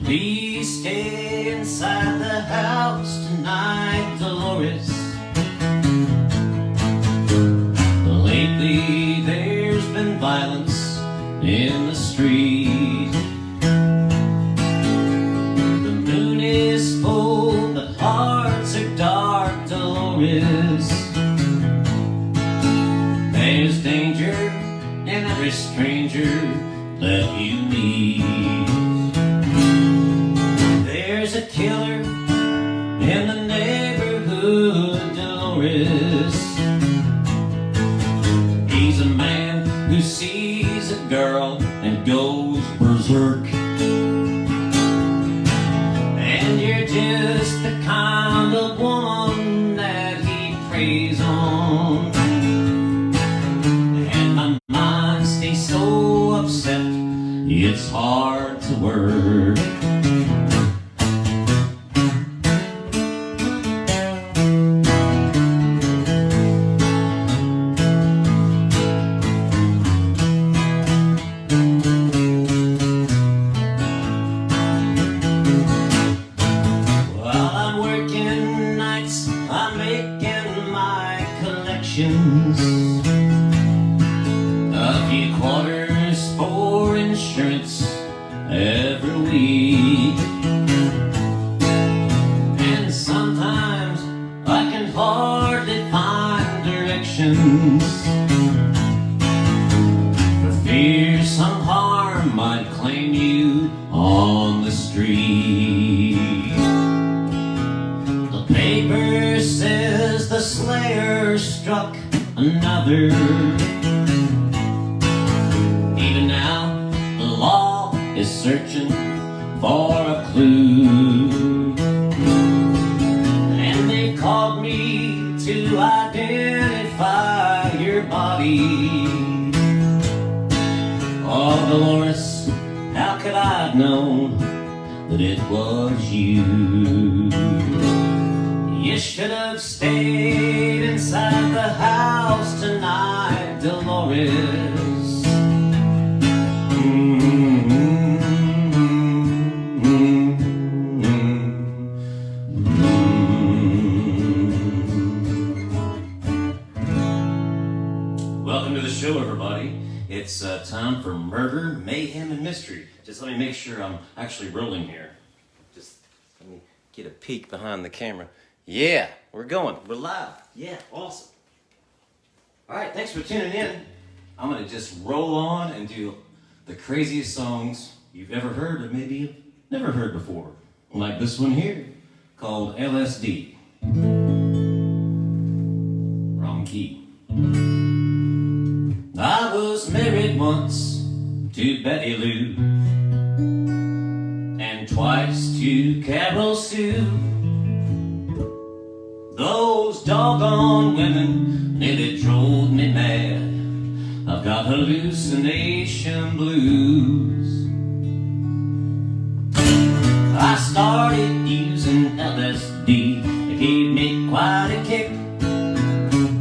Please stay inside the house tonight, Dolores. Lately there's been violence in the street. The moon is full, but hearts are dark, Dolores. There's danger in every stranger that you meet. There's a killer in the neighborhood, Dolores. He's a man who sees a girl and goes berserk. And you're just the kind of woman that he preys on. And my mind stays so upset, it's hard to work. A few quarters for insurance every week. And sometimes I can hardly find directions, for fear some harm might claim you on the street. The paper says the slayer struck another. Even now, the law is searching for a clue. And they called me to identify your body. Oh, Dolores, how could I have known that it was you? You should have stayed inside the house tonight, Dolores. Welcome to the show, everybody. It's time for murder, mayhem, and mystery. Just let me make sure I'm actually rolling here. Just let me get a peek behind the camera. Yeah, we're going. We're live. Yeah, awesome. All right, thanks for tuning in. I'm going to just roll on and do the craziest songs you've ever heard or maybe you've never heard before. Like this one here called LSD. Wrong key. I was married once to Betty Lou and twice to Carol Sue. Those doggone women nearly drove me mad. I've got hallucination blues. I started using LSD. It gave me quite a kick.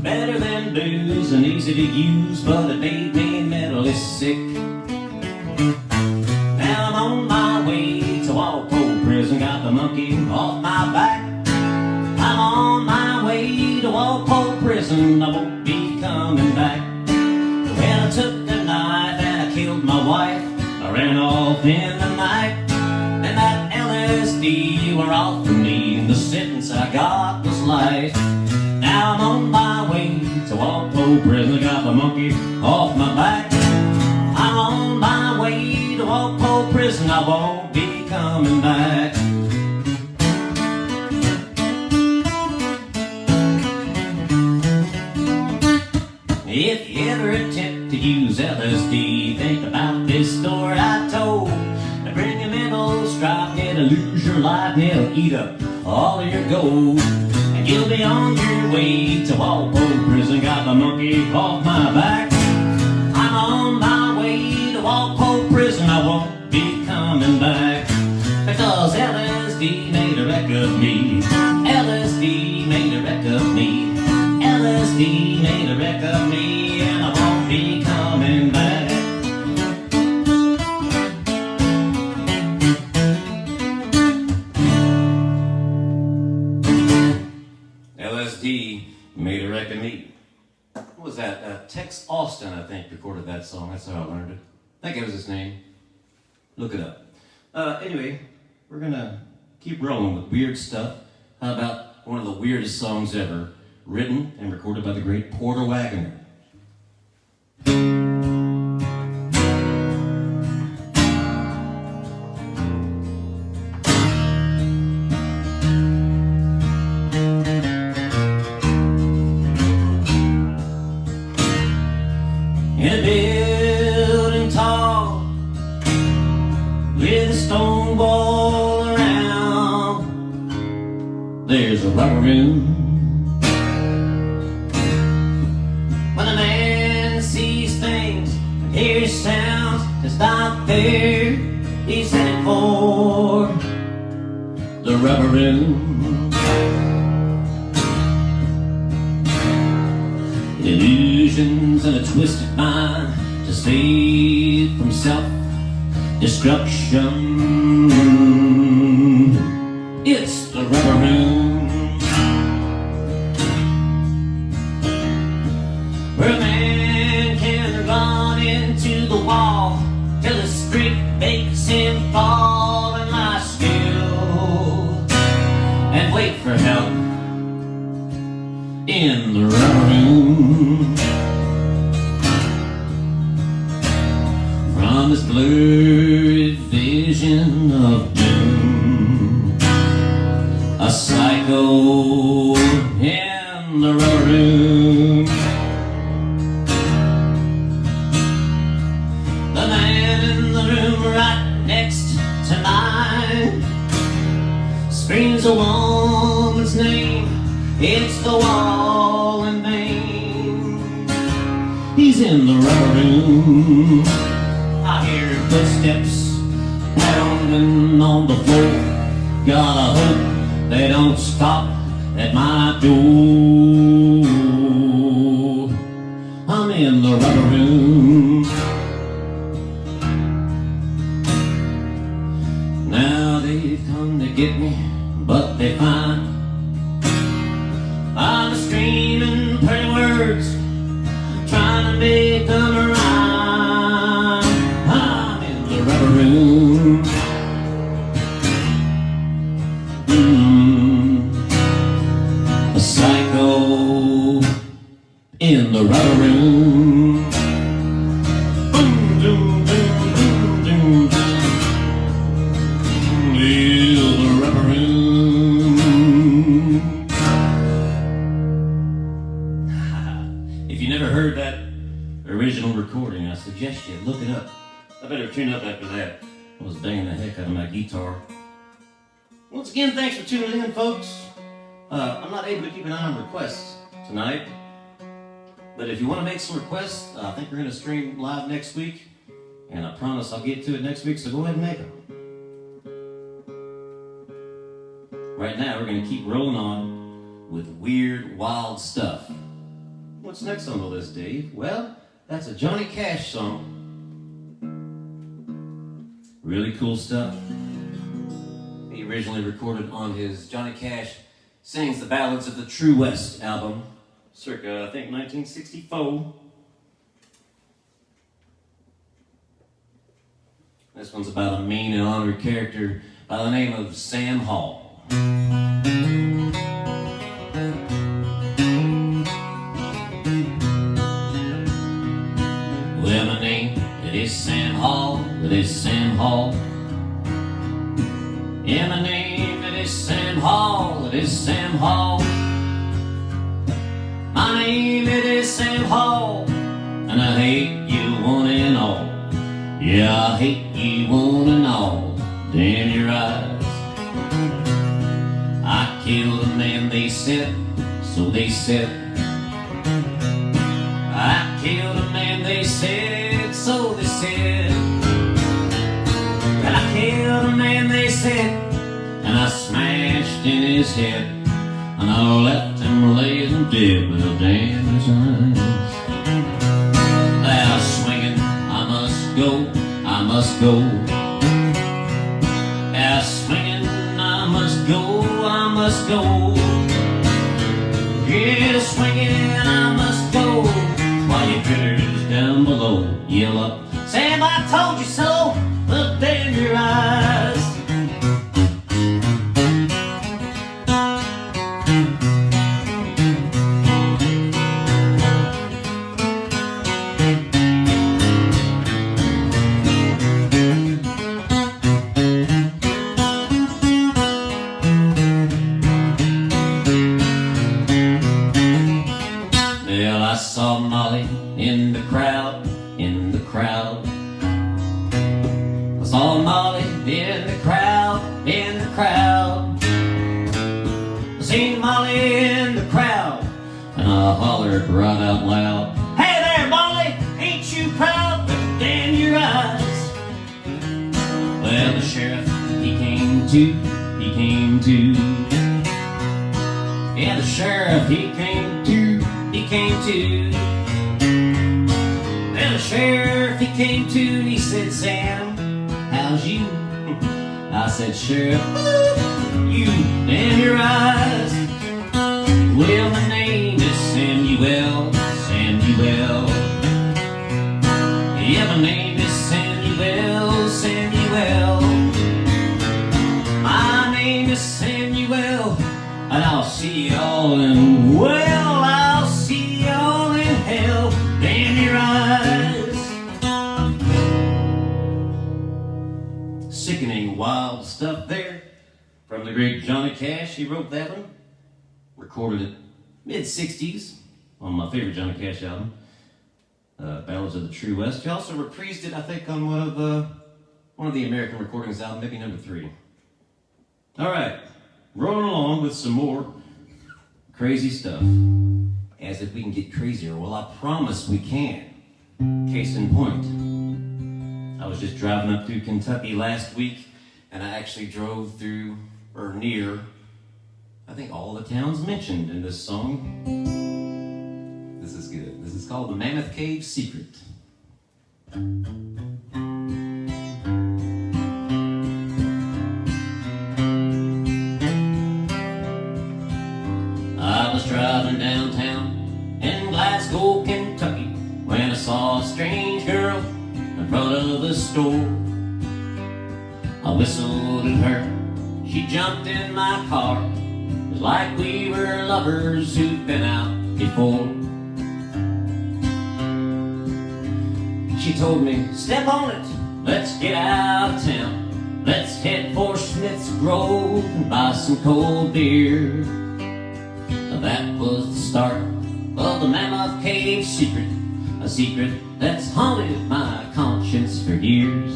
Better than booze and easy to use, but it made me mentally sick. Now I'm on my way to Walpole Prison. Got the monkey off my back. I'm on my way to Walpole Prison, I won't be coming back. Well, I took the knife and I killed my wife. I ran off in the night, and that LSD wore off from me, and the sentence I got was life. Now I'm on my way to Walpole Prison, I got the monkey off my back. I'm on my way to Walpole Prison, I won't be coming back. If you ever attempt to use LSD, think about this story I told. And bring a mental strife, it'll lose your life, and it'll eat up all of your gold. And you'll be on your way to Walpole Prison, got the monkey off my back. I'm on my way to Walpole Prison, I won't be coming back. Because LSD made a wreck of me. LSD made a wreck of me. LSD made a wreck of me, and I won't be coming back. Austin, I think, recorded that song. That's how I learned it. I think it was his name. Look it up. Anyway, we're gonna keep rolling with weird stuff. How about one of the weirdest songs ever, written and recorded by the great Porter Wagoner? In a building tall, with a stone wall around, there's a rubber room. When a man sees things and hears sounds that's not there, he's headed for the rubber room. Illusions and a twisted mind to save from self-destruction. It's the rubber room, where a man can run into the wall till the street makes him fall and lie still and wait for help in the rubber room. From this blurry vision of doom, a psycho in the rubber room. The man in the room right next to mine screams a woman's name. It's the wall in Maine. He's in the rubber room. I hear footsteps pounding on the floor. Gotta hope they don't stop at my door. I'm in the rubber room. Now they've come to get me, but they find I'm screaming pretty words, trying to make them rhyme. I'm in the rubber room. A psycho in the rubber room. Boom, doom, doom, doom, doom, doom. In the rubber room. If you never heard that original recording, I suggest you look it up. I better tune up after that. I was banging the heck out of my guitar. Once again, thanks for tuning in, folks. I'm not able to keep an eye on requests tonight, but if you want to make some requests, I think we're going to stream live next week, and I promise I'll get to it next week, so go ahead and make them. Right now, we're going to keep rolling on with weird, wild stuff. What's next on the list, Dave? Well, that's a Johnny Cash song. Really cool stuff. He originally recorded on his Johnny Cash Sings the Ballads of the True West album, circa, I think, 1964. This one's about a mean and honored character by the name of Sam Hall. Well, my name, it is Sam Hall, it is Sam Hall. Yeah, my name, it is Sam Hall, it is Sam Hall. My name, it is Sam Hall, and I hate you one and all. Yeah, I hate you one and all, damn your eyes. I killed a man, they said, so they said. I killed a man, they said, so they said. I killed a man, they said, and I smashed in his head, and I left him laying dead with a damn his eyes. Now swinging, I must go, I must go. Now swinging, I must go, I must go. Yeah, swinging, I must go, while you critters down below, yell up, Sam, I told you so, look there in your eyes. Well, I saw Molly in the crowd, in the crowd. I saw Molly in the crowd, in the crowd. I seen Molly in the crowd, and I hollered right out loud, hey there, Molly, ain't you proud? Look in your eyes. Well, the sheriff, he came to, he came to. Yeah, the sheriff, he came to, he came to. Well, the sheriff, he came to, and he said, Sam, how's you? I said, Sheriff, you and your eyes. Well, my name is Samuel, Samuel. Yeah, my name is Samuel, Samuel. My name is Samuel, and I'll see y'all in, well, I'll see y'all in hell. Damn your eyes. Sickening, wild stuff there from the great Johnny Cash. He wrote that one, recorded it mid-60s on my favorite Johnny Cash album, Ballads of the True West. He also reprised it, I think, on one of the American Recordings album, maybe number 3. All right, rolling along with some more crazy stuff. As if we can get crazier. Well, I promise we can. Case in point, I was just driving up through Kentucky last week, and I actually drove through, or near, I think all the towns mentioned in this song. This is good. This is called the Mammoth Cave Secret. I was driving downtown in Glasgow, Kentucky, when I saw a strange girl in front of the store. I whistled at her, she jumped in my car. It was like we were lovers who'd been out before. She told me, step on it, let's get out of town. Let's head for Smith's Grove and buy some cold beer. That was the start of the Mammoth Cave Secret, a secret that's haunted my conscience for years.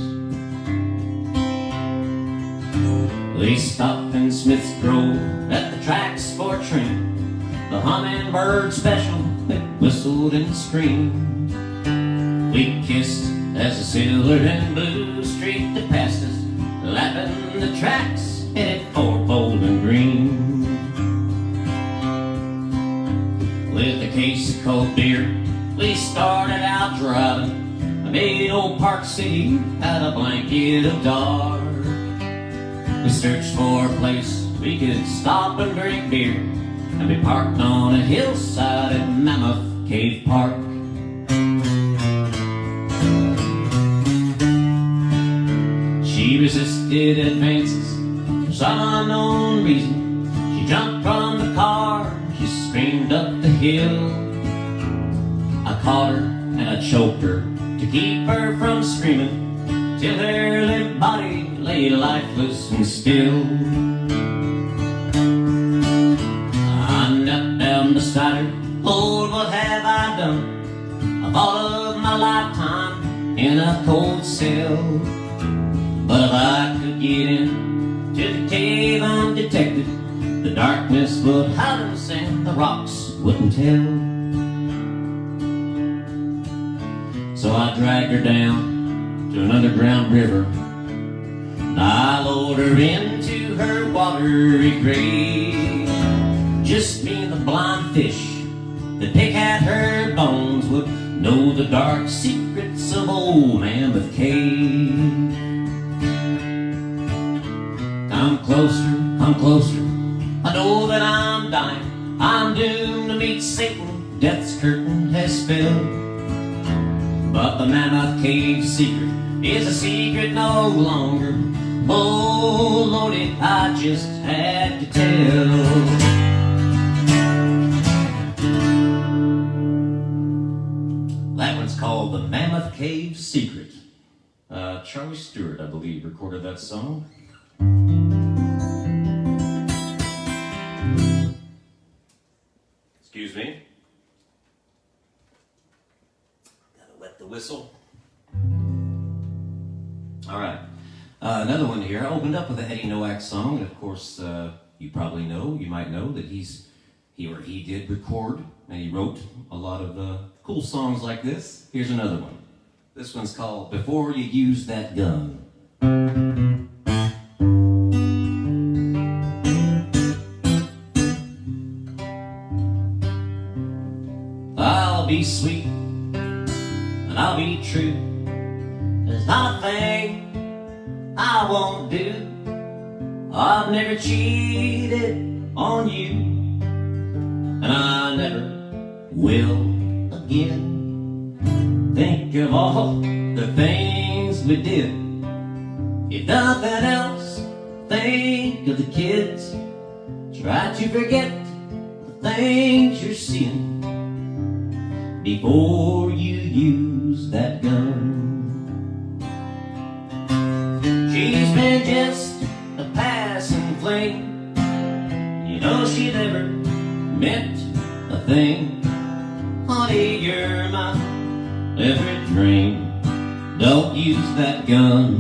They stopped in Smith's Grove at the tracks for a train, the hummingbird special that whistled and screamed. We kissed as the silver and blue streak that passed us, lapping the tracks headed for Bowling Green. With a case of cold beer, we started out driving. I made old Park City out of a blanket of dark. We searched for a place we could stop and drink beer, and we parked on a hillside at Mammoth Cave Park. She resisted advances for some unknown reason. She jumped from the car, she screamed up the hill. I caught her and I choked her to keep her from screaming, till her limp body lay lifeless and still. I knelt down beside her, Lord, what have I done? I thought of my lifetime in a cold cell. But if I could get in to the cave undetected, the darkness would hide us and the rocks wouldn't tell. So I dragged her down to an underground river, and I lowered her into her watery grave. Just me and the blind fish that pick at her bones would know the dark secrets of old Mammoth Cave. Come closer, come closer, I know that I'm dying. I'm doomed to meet Satan, death's curtain has fell. But the Mammoth Cave secret is a secret no longer. Oh, Lordy, I just had to tell. That one's called The Mammoth Cave Secret. Charlie Stewart, I believe, recorded that song. Excuse me. Gotta wet the whistle. All right. Another one here. I opened up with a Eddie Nowak song, and of course, you probably know, you might know that he did record, and he wrote a lot of cool songs like this. Here's another one. This one's called Before You Use That Gun. I'll be sweet, and I'll be true. There's not a thing I won't do. I've never cheated on you, and I never will again. Think of all the things we did. If nothing else, think of the kids. Try to forget the things you're seeing before you use that gun. She's been just a passing fling. You know she never meant a thing. Honey, you're my every dream. Don't use that gun.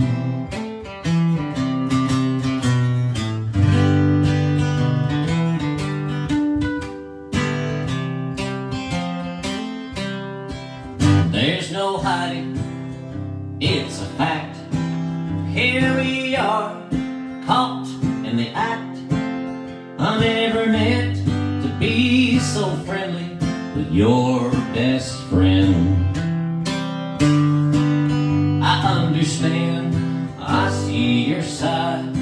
There's no hiding, it's a fact. Here we are, caught in the act. I never meant to be so friendly with your best friend. I understand, I see your side.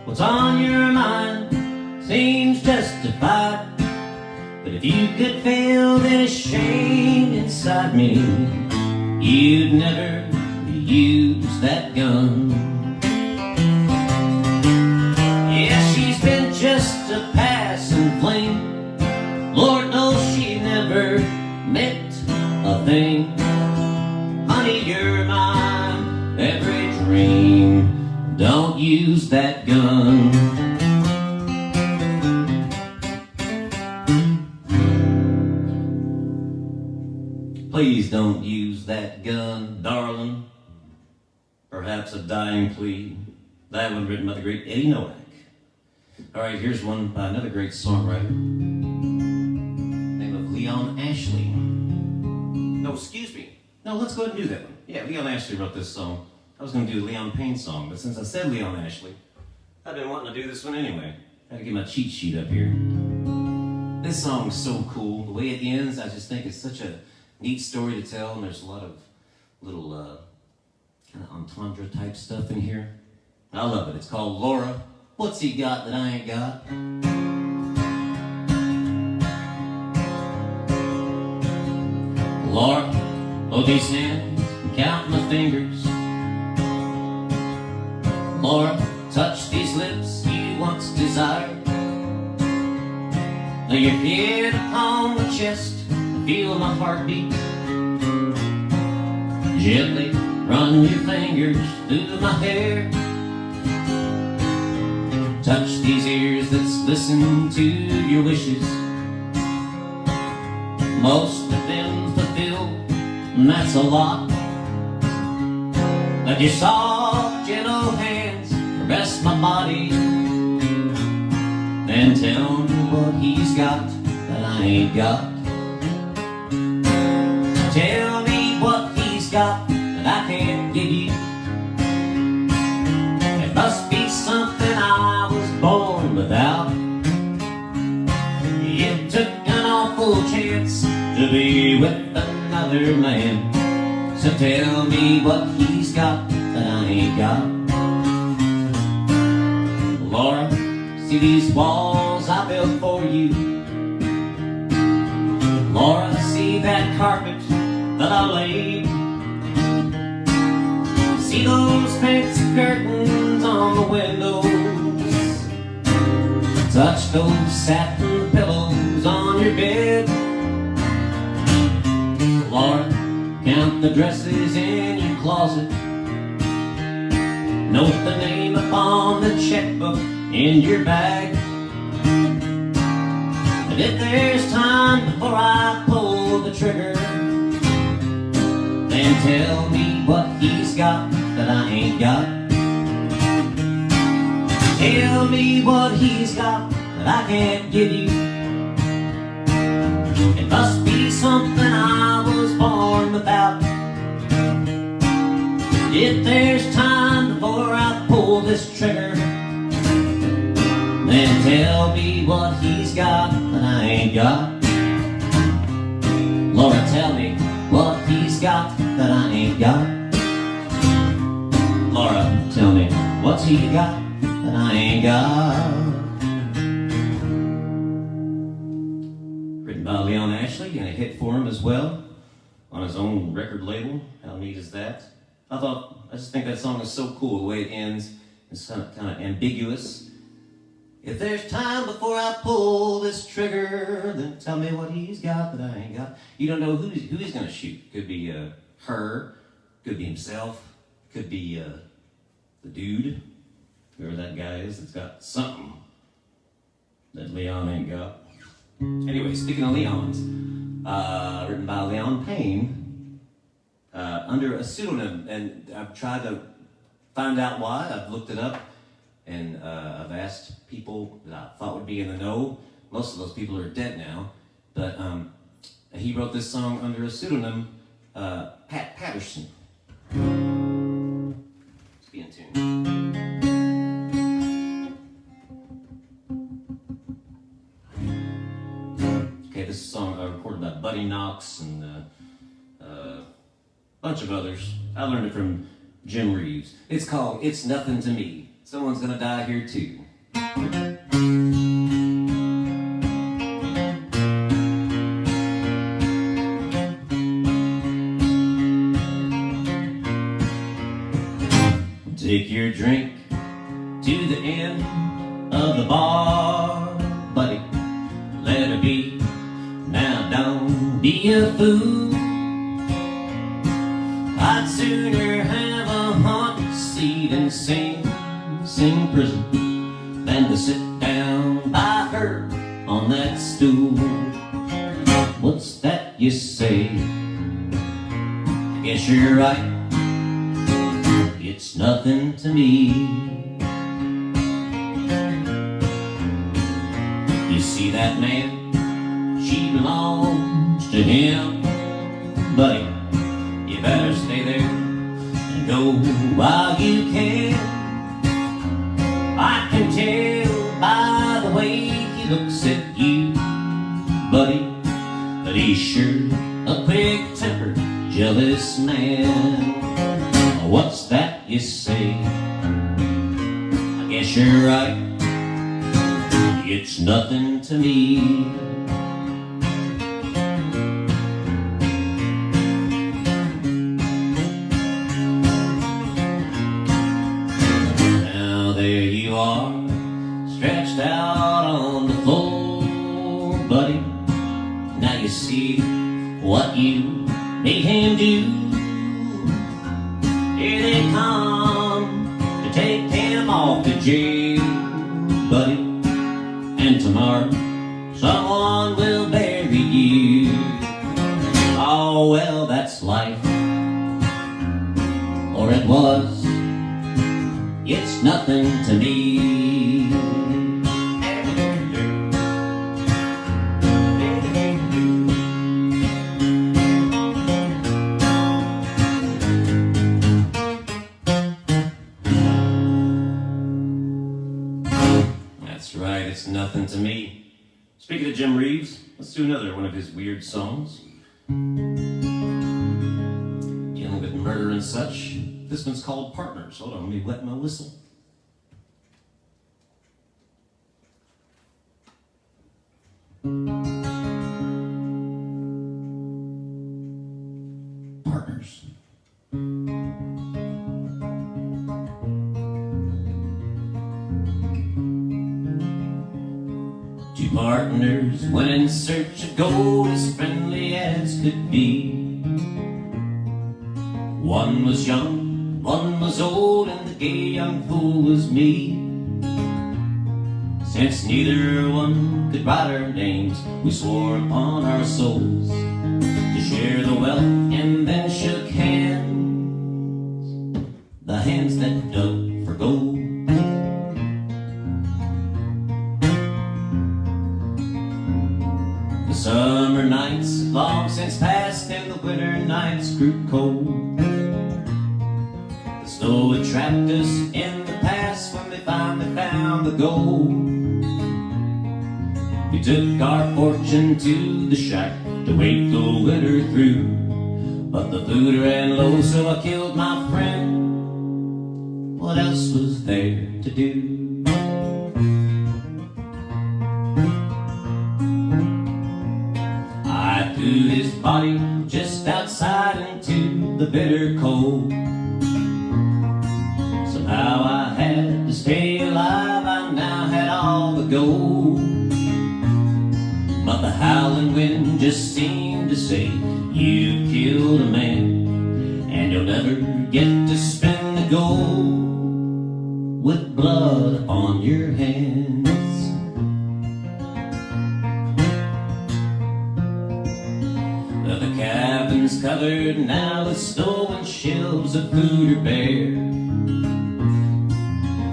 What's on your mind seems justified. But if you could feel this shame inside me, you'd never use that gun. Yeah, she's been just a passing flame. Lord knows she never meant a thing. Honey, you're mine, every dream. Don't use that gun. Please don't use that gun, darling. Perhaps a dying plea. That one written by the great Eddie Nowak. All right, here's one by another great songwriter. Name of Leon Ashley. No, excuse me. No, let's go ahead and do that one. Yeah, Leon Ashley wrote this song. I was going to do a Leon Payne song, but since I said Leon Ashley, I've been wanting to do this one anyway. I had to get my cheat sheet up here. This song's so cool. The way it ends, I just think it's such a neat story to tell, and there's a lot of little kind of entendre type stuff in here. I love it. It's called Laura. What's he got that I ain't got? Laura, hold these hands and count my fingers. Laura, touch these lips you once desired. Lay your head upon my chest, feel my heartbeat. Gently run your fingers through my hair. Touch these ears that's listened to your wishes. Most of them fulfilled, and that's a lot. Let your soft, gentle hands caress my body, and tell me what he's got that I ain't got. Tell me what he's got that I can't give you. It must be something I was born without. It took an awful chance to be with another man. So tell me what he's got that I ain't got. Laura, see these walls I built for you. Laura, see that carpet that I laid. Watch those satin pillows on your bed. Laura, count the dresses in your closet. Note the name upon the checkbook in your bag. And if there's time before I pull the trigger, then tell me what he's got that I ain't got. Tell me what he's got that I can't give you. It must be something I was born without. If there's time before I pull this trigger, then tell me what he's got that I ain't got. Laura, tell me what he's got that I ain't got. Laura, tell me what's he got that I ain't got. Written by Leon Ashley and a hit for him as well on his own record label. How neat is that? I just think that song is so cool the way it ends. It's kind of ambiguous. If there's time before I pull this trigger, then tell me what he's got that I ain't got. You don't know who he's going to shoot. Could be her, could be himself, could be the dude, whoever that guy is that's got something that Leon ain't got. Anyway, speaking of Leons, written by Leon Payne, under a pseudonym, and I've tried to find out why. I've looked it up, and I've asked people that I thought would be in the know. Most of those people are dead now, but he wrote this song under a pseudonym, Pat Patterson. Let's be in tune. Okay, this is a song recorded by Buddy Knox and a bunch of others. I learned it from Jim Reeves. It's called It's Nothin To Me. Someone's gonna die here too. Take your drink to the end of the bar, buddy. Let it be. Now don't be a fool. I'd sooner have a haunted seat and sing prison than to sit down by her on that stool. What's that you say? I guess you're right. It's nothing to me. You see that man? She belongs to him, buddy. You better stay there and go while you can. I can tell by the way he looks at you, buddy, that he's sure a quick-tempered, jealous man. What's that you say? I guess you're right. It's nothing to me. Now there you are, stretched out on the floor, buddy. Now you see what you made him do. Here they come to take him off to jail, buddy. And tomorrow someone will bury you. Oh well, that's life, or it was. It's nothing to me. It's nothing to me. Speaking of Jim Reeves, let's do another one of his weird songs. Dealing with murder and such. This one's called Partners. Hold on, let me wet my whistle. Partners. partners went in search of gold as friendly as could be. One was young, one was old, and the gay young fool was me. Since neither one could write our names, we swore upon our souls to share the wealth, and then shook hands, the hands that dug for gold. The summer nights had long since passed, and the winter nights grew cold. The snow had trapped us in the past when they finally found the gold. We took our fortune to the shack to wait the winter through, but the food ran low, so I killed my friend. What else was there to do? I threw his body just outside into the bitter cold. Somehow I had to stay alive, I now had all the gold. But the howling wind just seemed to say, you killed a man, and you'll never get to spend the gold with blood on your hands. The cabin's covered now with snow, and shelves of food are bare.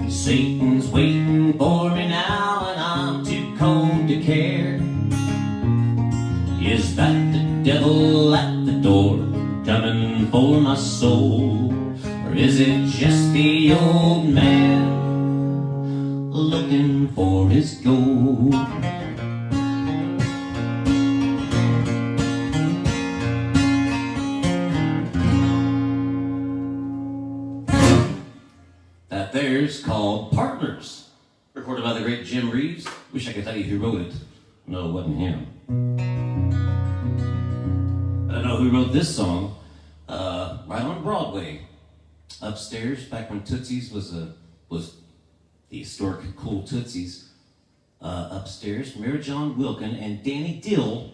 Satan's waiting for me now, and I'm too cold to care. Is that the devil at the door, coming for my soul? Or is it just the old man looking for his gold? That there's called Partners, recorded by the great Jim Reeves. Wish I could tell you who wrote it. No, it wasn't him. I know who wrote this song, right on Broadway, upstairs, back when Tootsie's was the historic cool Tootsie's, upstairs. Mary John Wilkin and Danny Dill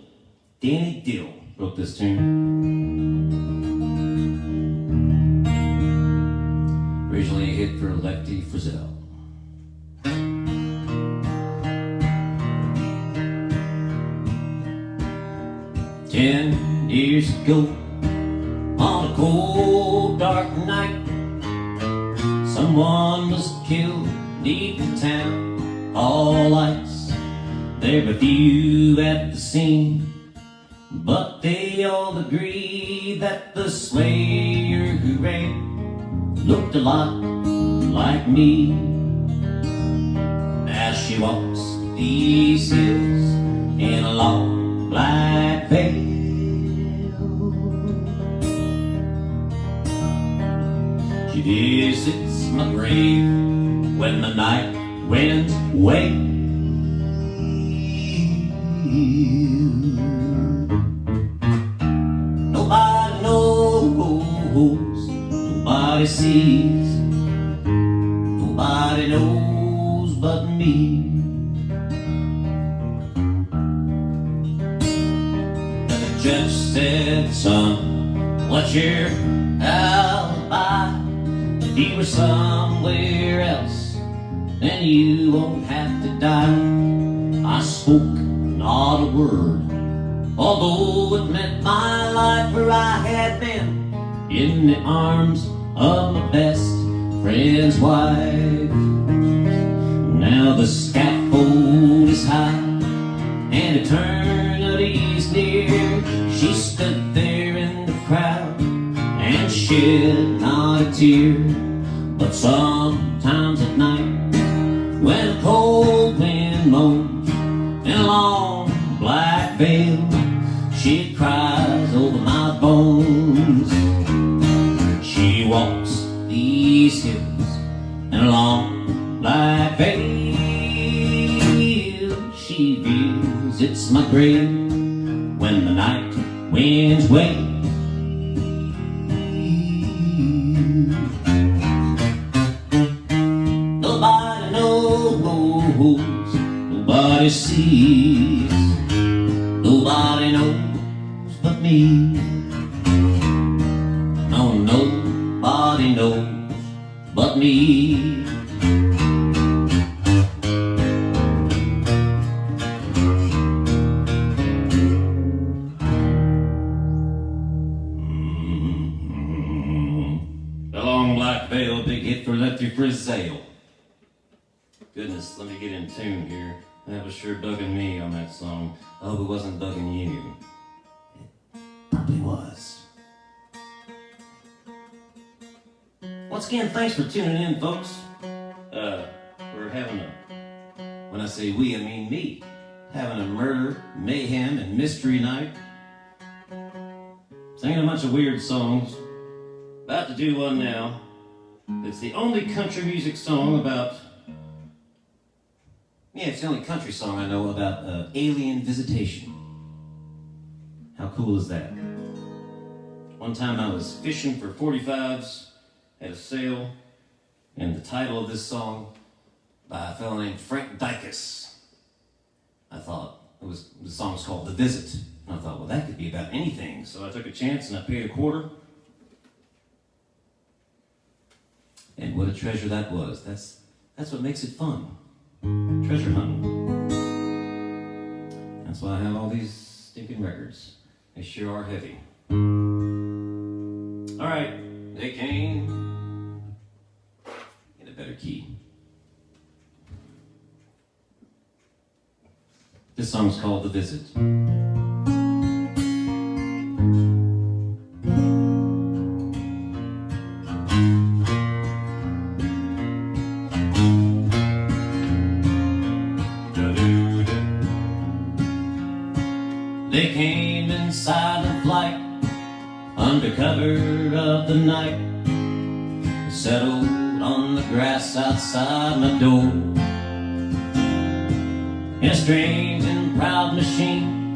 wrote this tune. Originally a hit for Lefty Frizzell. 10 years ago, on a cold, dark night, someone was killed deep in town. All lights, there were few at the scene, but they all agree that the slayer who ran looked a lot like me. As she walks these hills in a long black veil, she visits my grave when the night winds wail. Nobody knows, nobody sees, nobody knows but me. Judge said, son, what's your alibi? If you were somewhere else, then you won't have to die. I spoke not a word, although it meant my life, for I had been in the arms of my best friend's wife. Now the scaffold is high and eternity's near. She stood there in the crowd and shed not a tear. But sometimes at night, when a cold wind moans in a long black veil, she cries over my bones. She walks these hills in a long black veil. She visits my grave when the night winds wail. Nobody knows, nobody sees, nobody knows but me. The long black veil, big hit for Lefty Frizzale. Goodness, let me get in tune here. That was sure bugging me on that song. I hope it wasn't bugging you. It probably was. Once again, thanks for tuning in, folks. We're having when I say we, I mean me, having a murder, mayhem, and mystery night. Singing a bunch of weird songs. About to do one now. It's the only country music song about... Yeah, it's the only country song I know about alien visitation. How cool is that? One time I was fishing for 45s at a sale, and the title of this song by a fellow named Frank Dykes. I thought the song was called The Visit. And I thought, well, that could be about anything. So I took a chance and I paid $0.25. And what a treasure that was. That's what makes it fun. Treasure hunting. That's why I have all these stinking records. They sure are heavy. All right, they came in a better key. This song's called The Visit. They came in silent flight, under cover of the night, settled on the grass outside my door. In a strange and proud machine,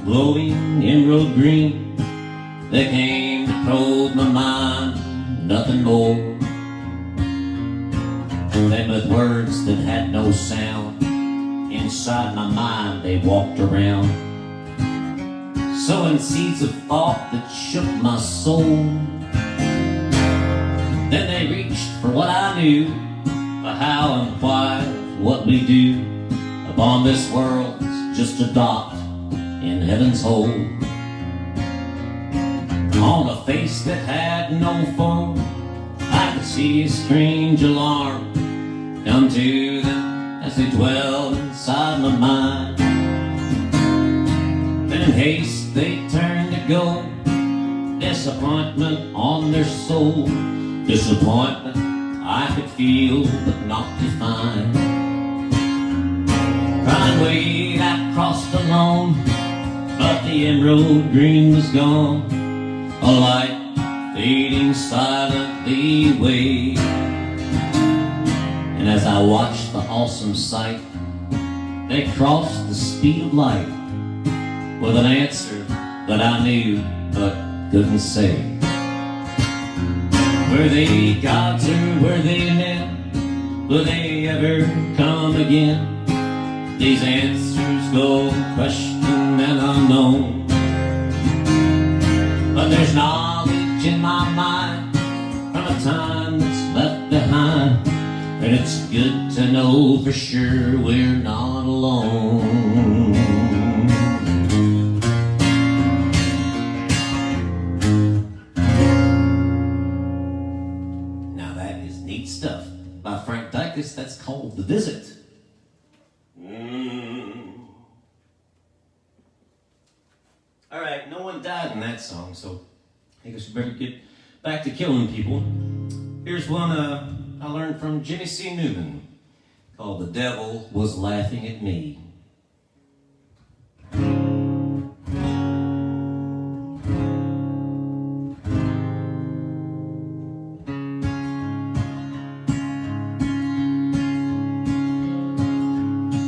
glowing emerald green, they came to probe my mind, nothing more. Then with words that had no sound, inside my mind they walked around, sowing seeds of thought that shook my soul. Then they reached for what I knew, the how and why of what we do. Upon this world's just a dot in heaven's hole. On a face that had no form, I could see a strange alarm come to them as they dwelled inside my mind. Then in haste they turned to go, disappointment on their soul. Disappointment I could feel but not define. Crying way I crossed alone, but the emerald green was gone. A light fading silently away. And as I watched the awesome sight, they crossed the speed of light with an answer that I knew but couldn't say. Were they gods or were they men? Will they ever come again? These answers go questioned and unknown. But there's knowledge in my mind from a time that's left behind, and it's good to know for sure we're not alone. Now that is neat stuff by Frank Dykes. That's called The Visit. All right, no one died in that song, so I guess we better get back to killing people. Here's one I learned from Jimmy C. Newman called The Devil Was Laughing at Me.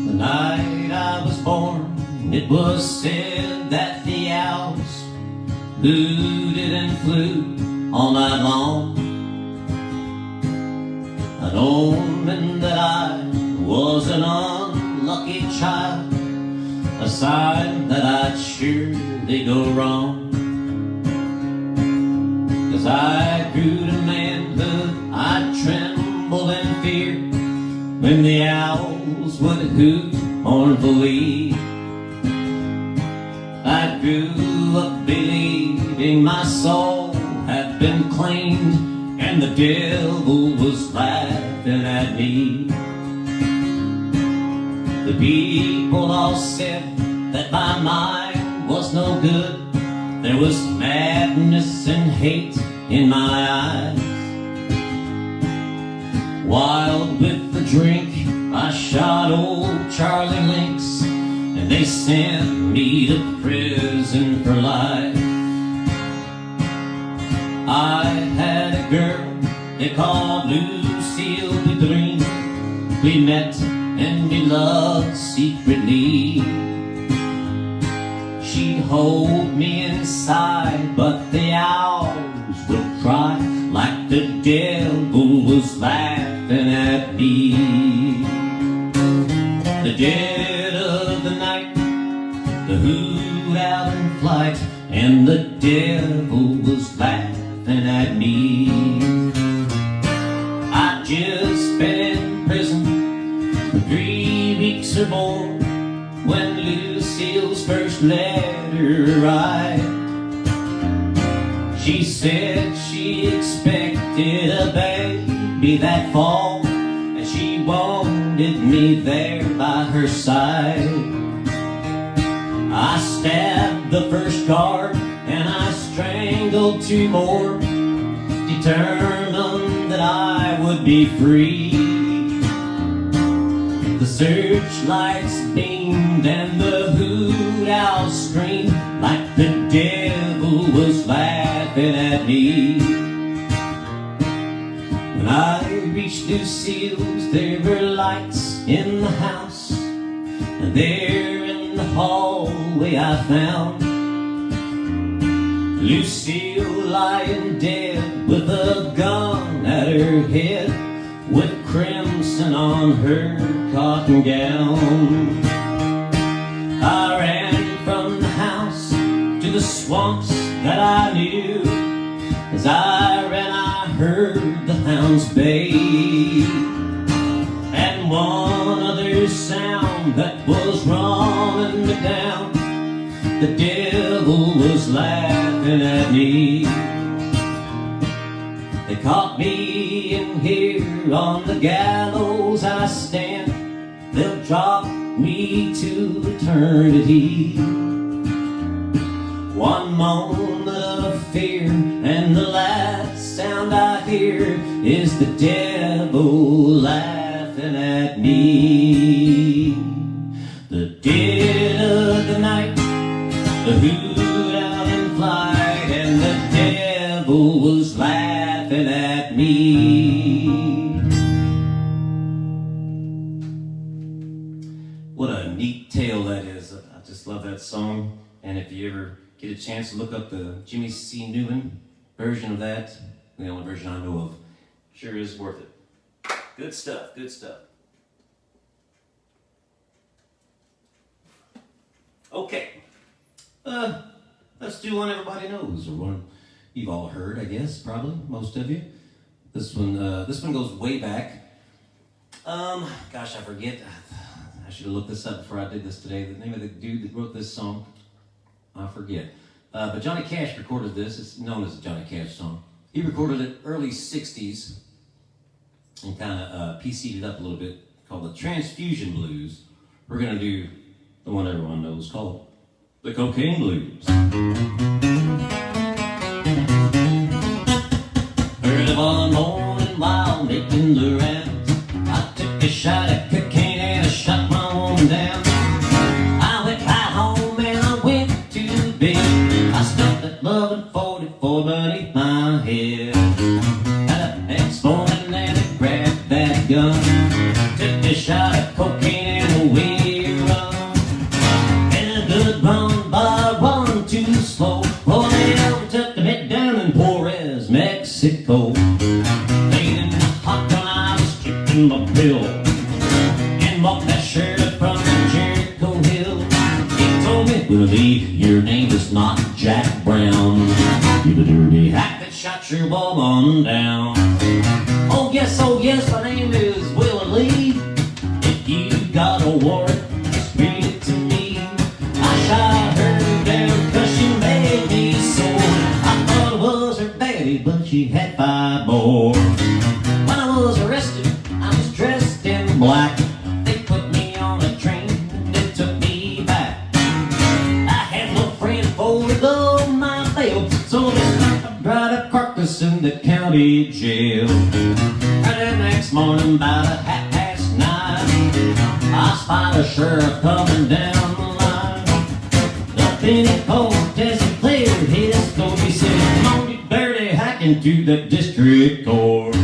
The night I was born, it was said that the owls hooted and flew all night long, an omen that I was an unlucky child, a sign that I'd surely go wrong. 'Cause I grew to when the owls would hoot mournfully. I grew up believing my soul had been claimed, and the devil was laughing at me. The people all said that my mind was no good. There was madness and hate in my eyes. Wild with the drink, I shot old Charlie Lynx, and they sent me to prison for life. I had a girl they called Lucille Bedreen. We met and we loved secretly. She'd hold me inside, but the owls would cry like the devil was laughing at me. The dead of the night, the hoot owl in flight, and the devil was laughing at me. I'd just been in prison for 3 weeks or more when Lucille's first letter arrived. She said she expected a baby that fall, and she wanted me there by her side. I stabbed the first guard and I strangled 2 more, determined that I would be free. The searchlights beamed and the hoot owl screamed like the devil was laughing at me. When I reached Lucille's, there were lights in the house, and there in the hallway I found Lucille lying dead with a gun at her head, with crimson on her cotton gown. I ran from the house to the swamps that I knew. As I ran, I heard the hounds bay, and one other sound that was running me down. The devil was laughing at me. They caught me in here on the gallows I stand. They'll drop me to eternity. One moment of fear, and the last sound I hear is the devil laughing at me. The dead of the night, the hoot owl in flight, and the devil was laughing at me. What a neat tale that is. I just love that song. And if you ever get a chance to look up the Jimmy C. Newman version of that, the only version I know of, sure is worth it. Good stuff, good stuff. Okay. Let's do one everybody knows, or one you've all heard, I guess, probably, most of you. This one goes way back. Gosh, I forget. I should have looked this up before I did this today. The name of the dude that wrote this song, I forget. But Johnny Cash recorded this. It's known as a Johnny Cash song. He recorded it early 60s and kind of PC'd it up a little bit, called the Transfusion Blues. We're going to do the one everyone knows called the Cocaine Blues. Early one morning while making the rounds, I took a shot at cocaine and I shot my woman down. I went right home and I went to bed. I stuffed that loving 44 beneath my head. Got up next morning and I grabbed that gun, took a shot at cocaine and away run. And a good run, but I run too slow. Rolled it over, took the head down in Juarez, Mexico. Laid in the hot gun, I was stripping my pill and walked that shirt up from the Jericho Hill. He told me, Willie, your name is not Jack Brown. You're the dirty hack that shot your woman down. Oh yes, my name is Willie Lee. she had 5 more. When I was arrested, I was dressed in black. They put me on a train and it took me back. I had no friend for to go my bail, so they stuck right a carcass in the county jail. Early the next morning, about 9:30, I spied a sheriff coming down the line. Up in the cold as he cleared his throat, he said, "Come on, you dirty hack, into the district court."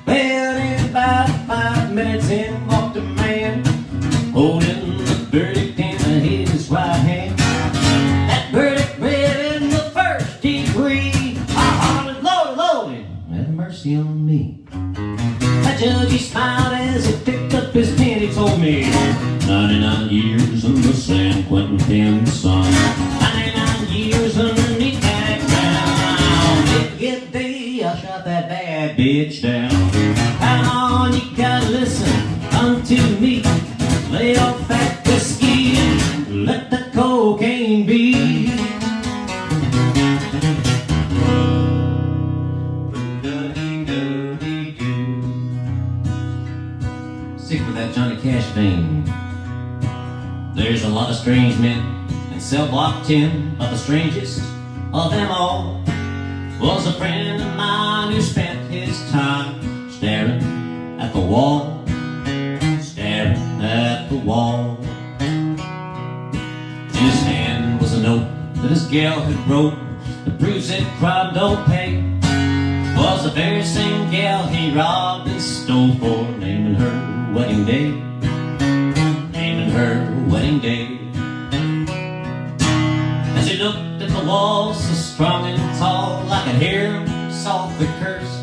Well, in about 5 minutes in walked a man, holding the verdict in his right hand. That verdict read in the first degree. I hollered, "Lordy, Lordy, have mercy on me." That judge, he smiled as he picked up his pen. He told me, 99 years in the San Quentin pen, son. 99 years underneath that ground. If you get the day, I shot that bad bitch down. How on, you gotta listen unto me. Lay off that whiskey and let the cocaine be. Stick with that Johnny Cash vein. There's a lot of strange men in cell block 10, but the strangest of them all was a friend of mine who spent his time staring at the wall. Staring at the wall. In his hand was a note that his gal had wrote that proves that crime don't pay. Was the very same gal he robbed and stole for, naming her wedding day. Naming her wedding day. As he looked at the wall so strong and tall, I could hear him softly curse.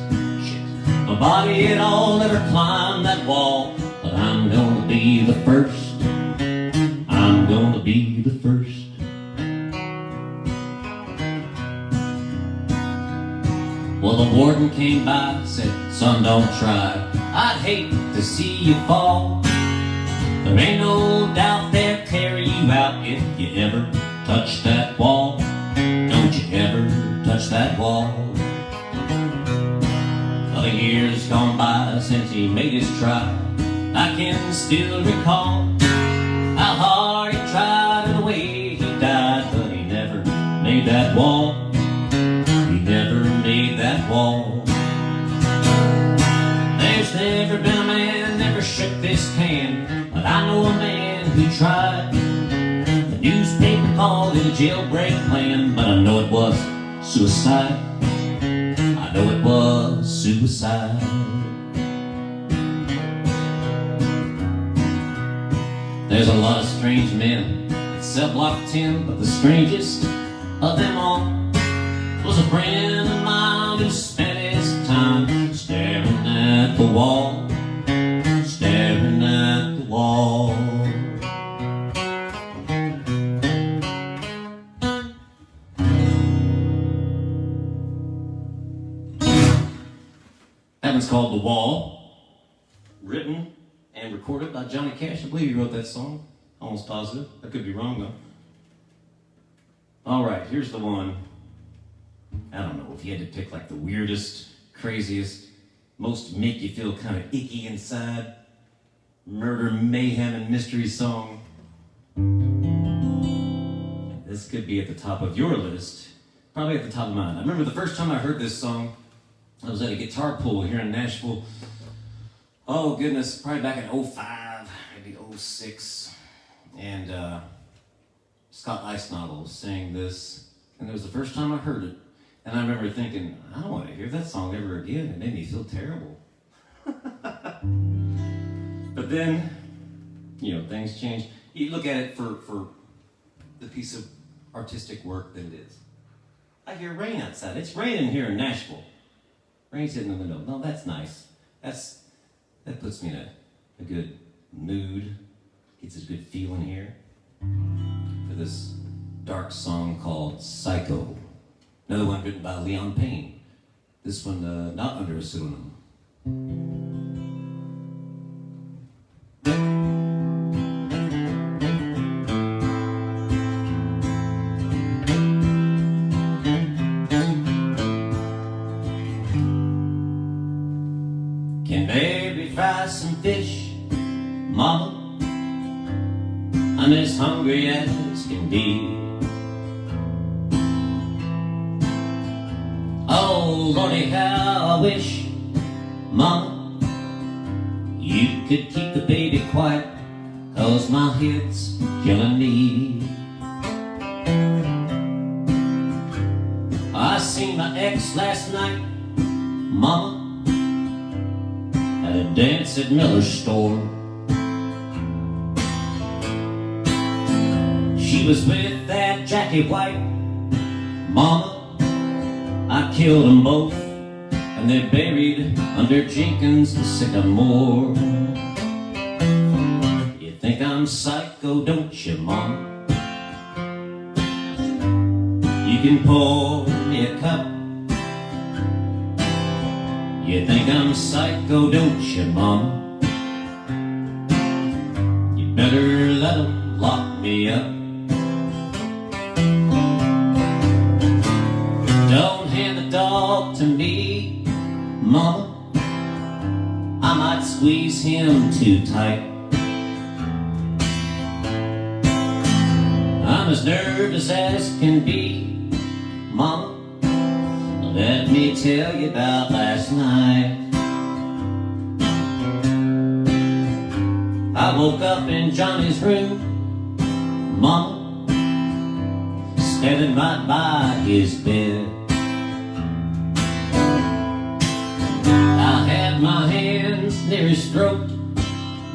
Shit, my body had all ever climbed that wall. But I'm gonna be the first. I'm gonna be the first. Well, the warden came by and said, "Son, don't try. I'd hate to see you fall. There ain't no doubt they'll carry you out if you ever touch that wall. Don't you ever touch that wall." Well, the years gone by since he made his try. I can still recall how hard he tried and the way he died, but he never made that wall. He never made that wall. There's never been a man never shook this can, but I know a man who tried. The newspaper called it a jailbreak plan, but I know it was suicide. I know it was suicide. There's a lot of strange men at cell block 10, but the strangest of them all was a friend of mine who spent his time staring at the wall. Staring at the wall. That one's called The Wall, written and recorded by Johnny Cash. I believe he wrote that song. Almost positive. I could be wrong though. All right, here's the one. I don't know if you had to pick like the weirdest, craziest, most make you feel kind of icky inside murder, mayhem, and mystery song. This could be at the top of your list, probably at the top of mine. I remember the first time I heard this song, I was at a guitar pool here in Nashville. Oh goodness, probably back in 05, maybe 06. And Scott Eisnodel sang this, and it was the first time I heard it. And I remember thinking, I don't want to hear that song ever again. It made me feel terrible. But then, you know, things change. You look at it for the piece of artistic work that it is. I hear rain outside. It's raining here in Nashville. Rain's hitting the window. No, that's nice. That puts me in a good mood. Gets a good feeling here for this dark song called Psycho. Another one written by Leon Payne. This one not under a pseudonym. Can baby fry some fish, Mama? I'm as hungry as can be. Oh, Lordy, how I wish, Mama, you could keep the baby quiet, 'cause my head's killing me. I seen my ex last night, Mama, at a dance at Miller's store. She was with that Jackie White, Mama. I killed them both, and they're buried under Jenkins' sycamore. You think I'm psycho, don't you, Mama? You can pour me a cup. You think I'm psycho, don't you, Mama? You better let them lock me up. Don't hand the dog to me, Mama. I might squeeze him too tight. I'm as nervous as can be, Mama. Let me tell you about last night. I woke up in Johnny's room, Mama, standing right by his bed. I had my hands near his throat,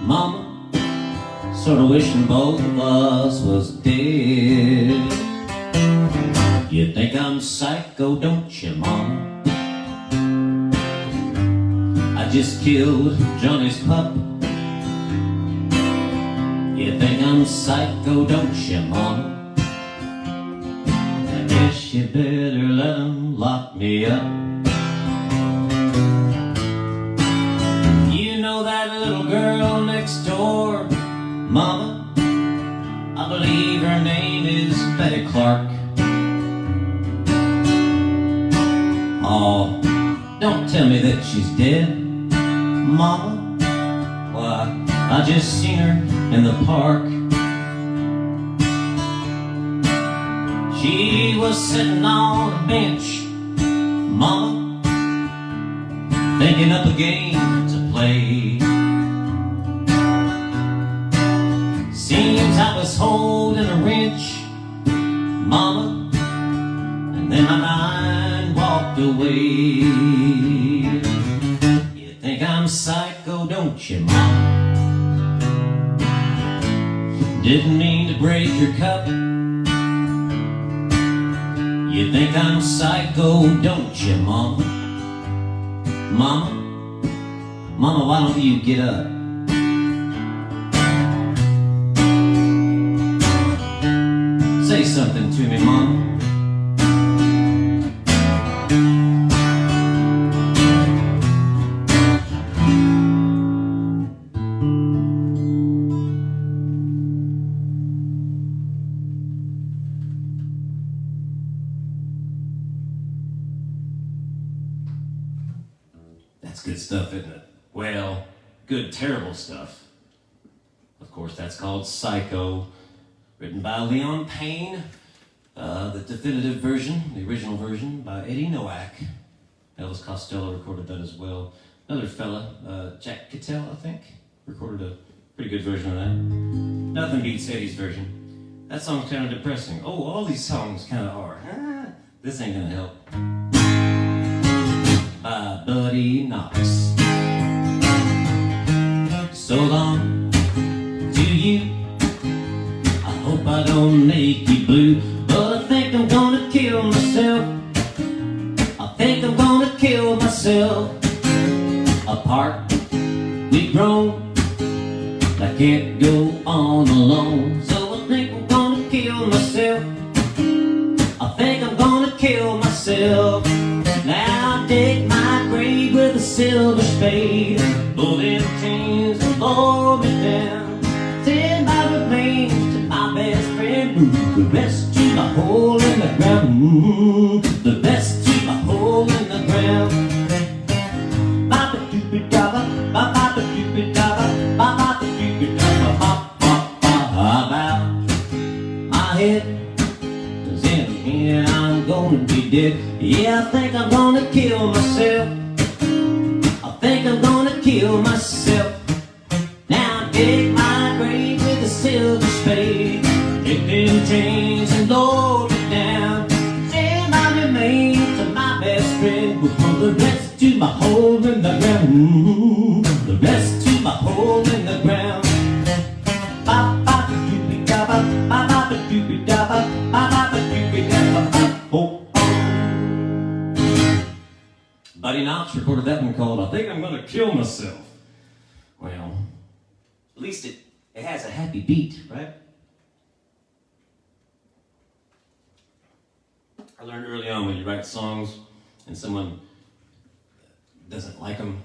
Mama, sort of wishing both of us was dead. You think I'm psycho, don't you, Mama? I just killed Johnny's pup. You think I'm psycho, don't you, Mama? I guess you better let them lock me up. You know that little girl next door, Mama? I believe her name is Betty Clark. Oh, don't tell me that she's dead, Mama. Why, I just seen her in the park. She was sitting on a bench, Mama, thinking up a game to play. Seems I was holding a wrench, Mama, and then my mind walked away. You think I'm psycho, don't you, Mama? Didn't mean to break your cup. You think I'm psycho, don't you, Mama? Mama? Mama, why don't you get up? Say something to me, Mama. That's good stuff, isn't it? Well, good, terrible stuff. Of course, that's called Psycho, written by Leon Payne. The definitive version, the original version, by Eddie Nowak. Elvis Costello recorded that as well. Another fella, Jack Cattell, I think, recorded a pretty good version of that. Nothing beats Eddie's version. That song's kind of depressing. Oh, all these songs kind of are. This ain't gonna help. By Buddy Knox. So long to you. I hope I don't make you blue, but I think I'm gonna kill myself. I think I'm gonna kill myself. Apart we've grown, I can't go on alone. So I think I'm gonna kill myself. I think I'm gonna kill myself. Now take silver spade, pull them chains and blow me down. Send my remains to my best friend, move the rest to my hole in the ground, the best to my hole in the ground. Baba doopy dabba, baba doopy dabba, baba doopy dabba, baba about my head. 'Cause in the end I'm gonna be dead. Yeah, I think I'm gonna kill myself. I think I'm gonna kill myself. Now dig my grave with a silver spade, take them chains and load it down. Send my remains to my best friend, we'll put the rest to my hole in the ground, the rest to my hole in the ground. Ba ba ba doopy dabba, ba ba ba doopy dabba, ba ba ba doopy dabba, oh. Buddy Knox recorded that one called I Think I'm Gonna Kill Myself. Well, at least it has a happy beat, right? I learned early on when you write songs and someone doesn't like them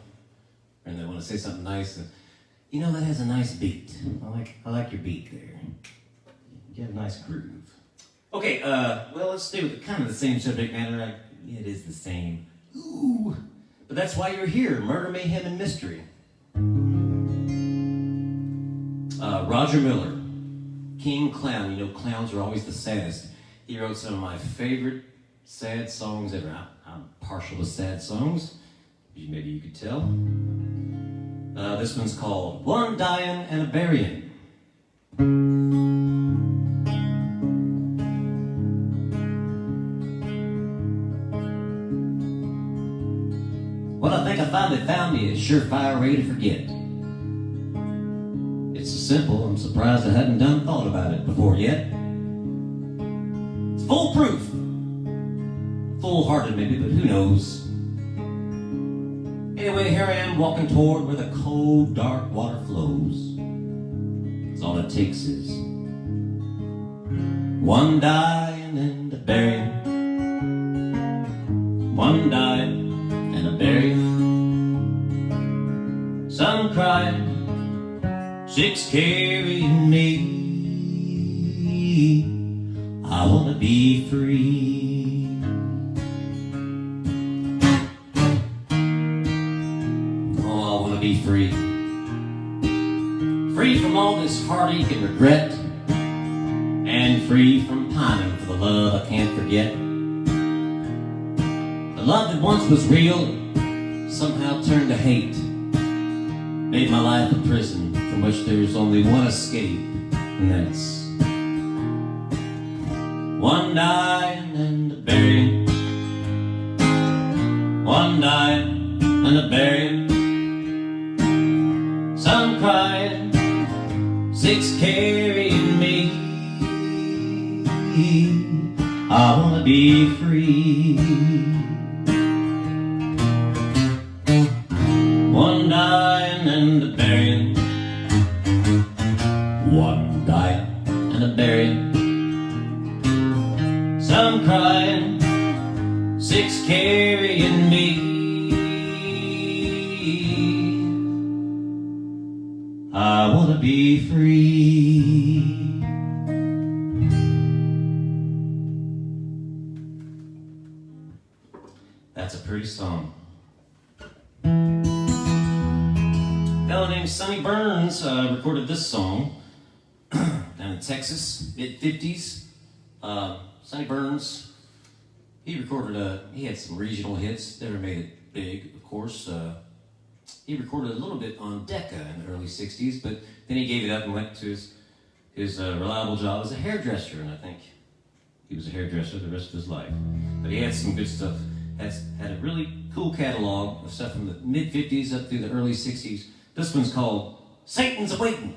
and they want to say something nice, and, you know, that has a nice beat. I like your beat there. You have a nice groove. Okay, well, let's stay with kind of the same subject matter. It is the same. Ooh, but that's why you're here. Murder, mayhem, and mystery. Roger Miller, King Clown. You know, clowns are always the saddest. He wrote some of my favorite sad songs ever. I'm partial to sad songs, maybe you could tell. This one's called One Dyin and a Buryin. Well, I think I finally found me a surefire way to forget. It's so simple, I'm surprised I hadn't thought about it before yet. It's foolproof. Full-hearted maybe, but who knows. Anyway, here I am walking toward where the cold, dark water flows. 'Cause all it takes is one dying and a burying, one dying and a burying, some crying, six carrying me. I wanna be free. Oh, I wanna be free. Free from all this heartache and regret, and free from pining for the love I can't forget. The love that once was real somehow turned to hate, made my life a prison from which there's only one escape, and that's one dying and a burying, one dying and a burying, some crying, six carrying me. I wanna be free. One dying and a burying, one dying and a burying, some crying, six carrying me. I wanna be free. That's a pretty song. A fellow named Sonny Burns recorded this song down in Texas, mid-50s. Sonny Burns, he had some regional hits, never made it big, of course. He recorded a little bit on Decca in the early 60s, but then he gave it up and went to his reliable job as a hairdresser, and I think he was a hairdresser the rest of his life. But he had some good stuff. Had a really cool catalog of stuff from the mid-50s up through the early 60s. This one's called Satan's A-Waitin'.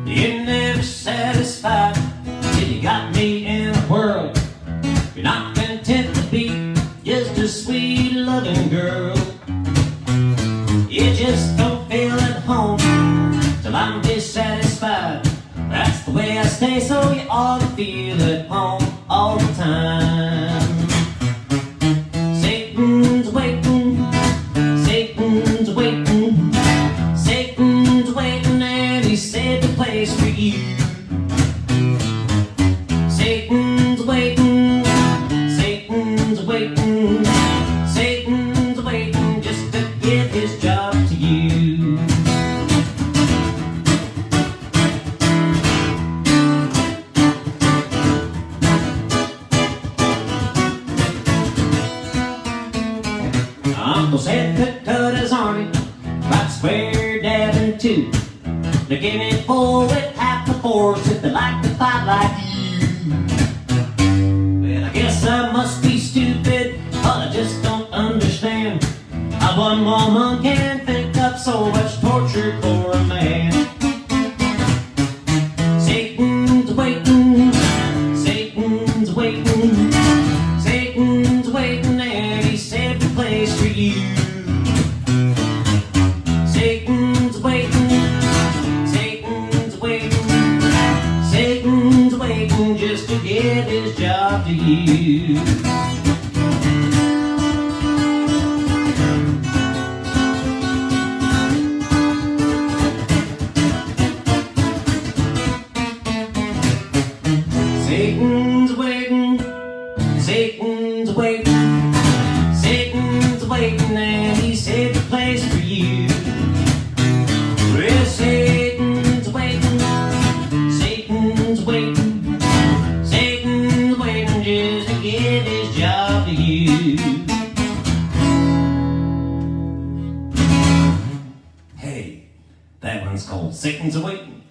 You're never satisfied till you got me in a whirl. You're not content to be just a sweet loving girl. You just don't feel at home till I'm dissatisfied. That's the way I stay, so you ought to feel at home all the time. Satan's waiting, Satan's waiting, Satan's waiting, and he saved the place for you. Satan's waiting, Satan's waiting, Satan's waiting just to give his job to you. Uncle Seth could cut his army right square dab in two. They gave me four with half the force if they like to fight like you. Well, I guess I must be stupid, but I just don't understand how one woman can think up so much torture for a man. Satan's waiting, Satan's waiting, Satan's waiting, and he saved the place for you. Satan's waiting, Satan's waiting, Satan's waiting just to give his job to you. Satan's waiting, Satan's waiting, Satan's waiting, and he saved the place for you. Well, Satan's waiting, Satan's waiting, Satan's waiting just to give his job to you. Hey, that one's called Satan's Waiting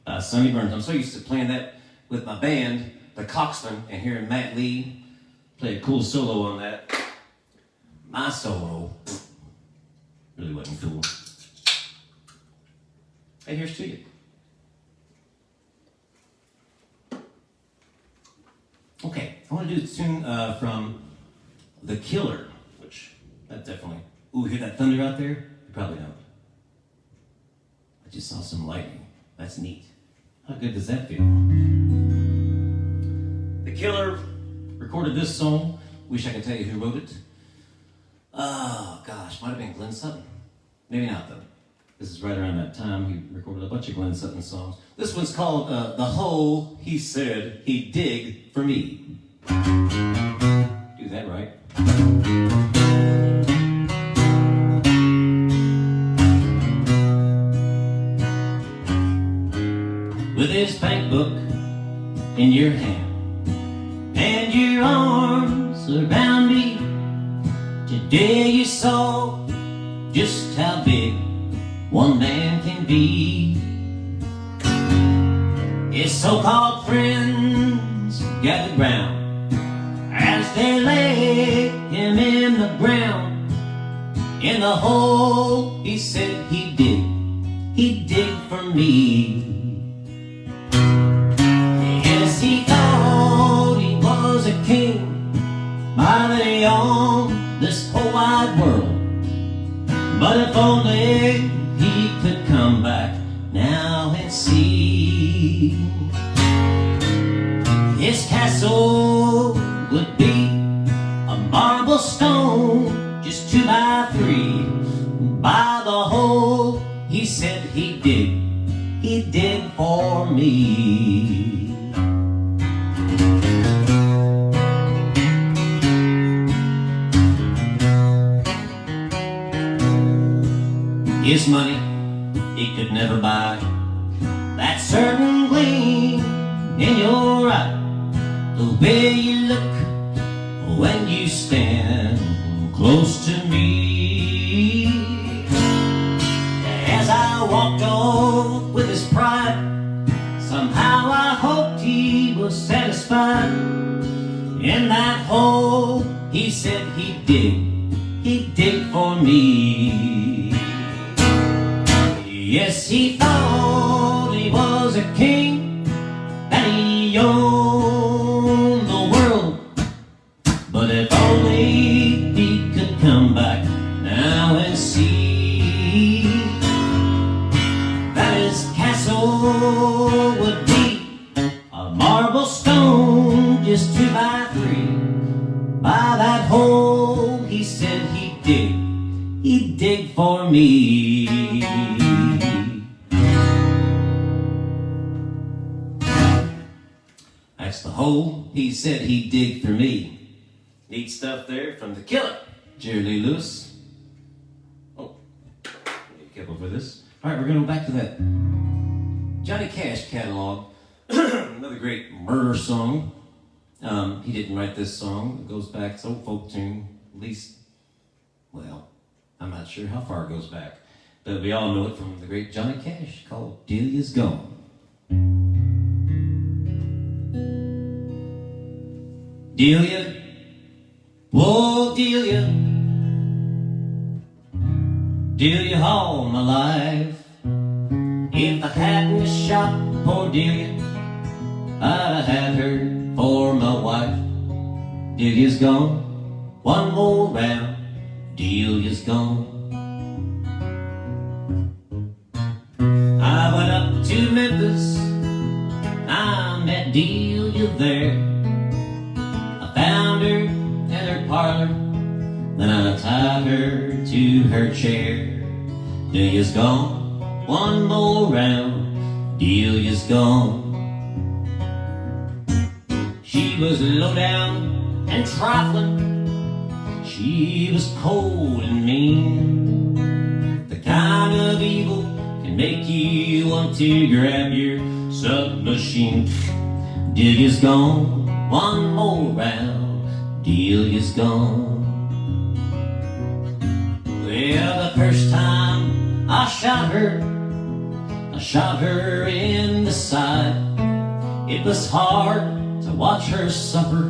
by Sonny Burns. I'm so used to playing that with my band, the Coxman, and hearing Matt Lee play a cool solo on that. My solo really wasn't cool. Hey, here's to you. Okay, I want to do a tune from The Killer, which that definitely. Ooh, hear that thunder out there? You probably don't. I just saw some lightning. That's neat. How good does that feel? The Killer recorded this song. Wish I could tell you who wrote it. Oh, gosh, might have been Glenn Sutton. Maybe not, though. This is right around that time he recorded a bunch of Glenn Sutton songs. This one's called The Hole He Said He'd Dig for Me. Do that right. With his bank book in your hand and your arms around me, today you saw just how big one man can be. His so-called friends gathered round as they laid him in the ground. In the hole he said he'd dig for me. Yes, he thought he was a king, mighty on this whole wide world. But if only he could come back now and see, his castle would be a marble stone, just 2 by 3. By the hole he said he'd dig for me. His money he could never buy that certain gleam in your eye, the way you look when you stand close to me. As I walked off with his pride, somehow I hoped he was satisfied. In that hole he said he'd dig for me. Yes, he thought he was a king, that he owned the world. But if only he could come back now and see that his castle would be cobblestone, just 2 by 3. By that hole, he said he'd dig for me. That's the hole he said he'd dig for me. Neat stuff there from The Killer, Jerry Lee Lewis. Oh, be careful for this. All right, we're going to go back to that Johnny Cash catalog. Another great murder song. He didn't write this song. It goes back, it's an old folk tune. At least, well, I'm not sure how far it goes back. But we all know it from the great Johnny Cash, called Delia's Gone. Delia, whoa Delia, Delia all my life. If I hadn't shot poor Delia, I'd have had her for my wife. Delia's gone, one more round, Delia's gone. I went up to Memphis, I met Delia there. Found her in her parlor, then I tied her to her chair. Delia's gone, one more round, Delia's gone. She was low down and trifling, she was cold and mean. The kind of evil can make you want to grab your submachine. Delia's gone, one more round, Delia's gone. Well, the first time I shot her in the side. It was hard to watch her suffer,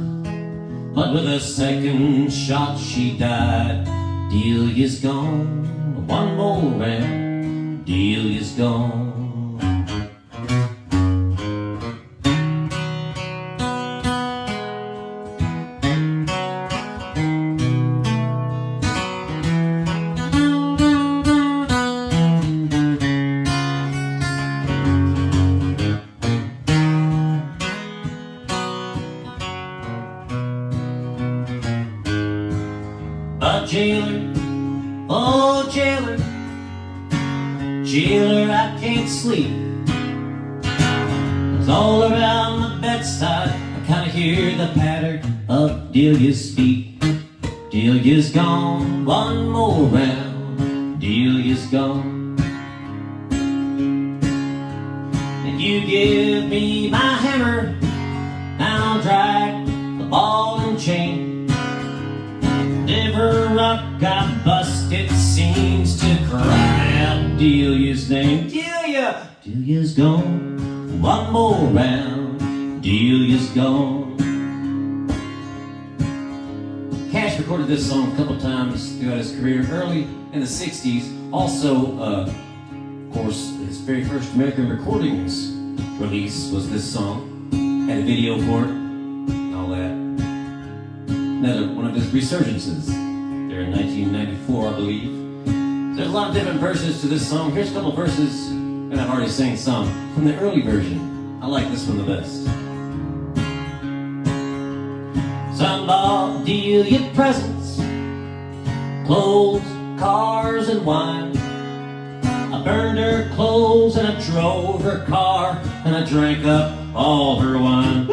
but with a second shot she died. Delia's gone, one more round, Delia's gone. Jailer, oh jailer, jailer, I can't sleep. It's all around my bedside, I kinda hear the patter of Delia's feet. Delia's gone, one more round, Delia's gone. And you give me my hammer, I'll drag the ball and chain. Every rock I bust, it seems to cry out Delia's name. Delia, Delia's gone, one more round, Delia's gone. Cash recorded this song a couple times throughout his career, early in the 60s. Also, of course, his very first American recordings release was this song. Had a video for it, and all that. Another one of his resurgences there in 1994, I believe. There's a lot of different verses to this song. Here's a couple verses, and I've already sang some from the early version. I like this one the best. Some bought Delia presents, clothes, cars, and wine. I burned her clothes and I drove her car, and I drank up all her wine.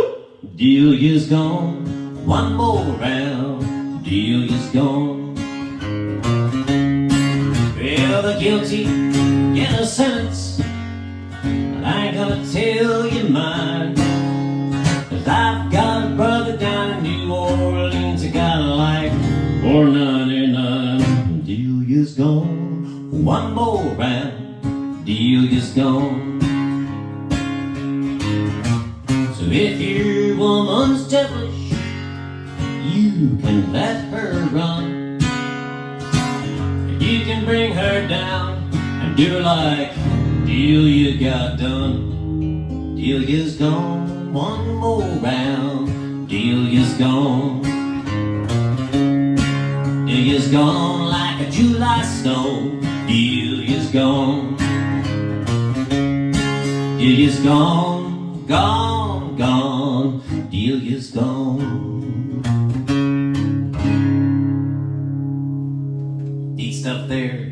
Delia's gone, one more round, Delia's gone. Well, the guilty get a sentence, but I ain't gonna tell you mine. 'Cause I've got a brother down in New Orleans, I got a life for 99. Delia's gone, one more round, Delia's gone. So if your woman's devilish, you can let her run. You can bring her down and do her like Delia got done. Delia's gone, one more round, Delia's gone. Delia's gone like a July snow. Delia's gone. Delia's gone, gone, gone.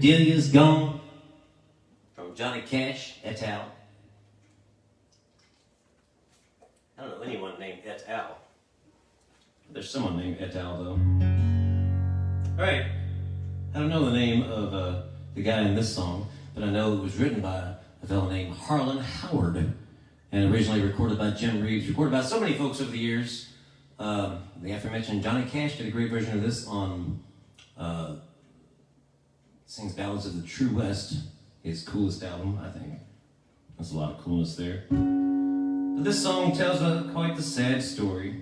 Delia's Gone from Johnny Cash et al. I don't know anyone named et al. There's someone named et al. Though. Alright, I don't know the name of the guy in this song, but I know it was written by a fellow named Harlan Howard and originally recorded by Jim Reeves, recorded by so many folks over the years. The aforementioned Johnny Cash did a great version of this on sings Ballads of the True West, his coolest album, I think. There's a lot of coolness there. But this song tells quite the sad story.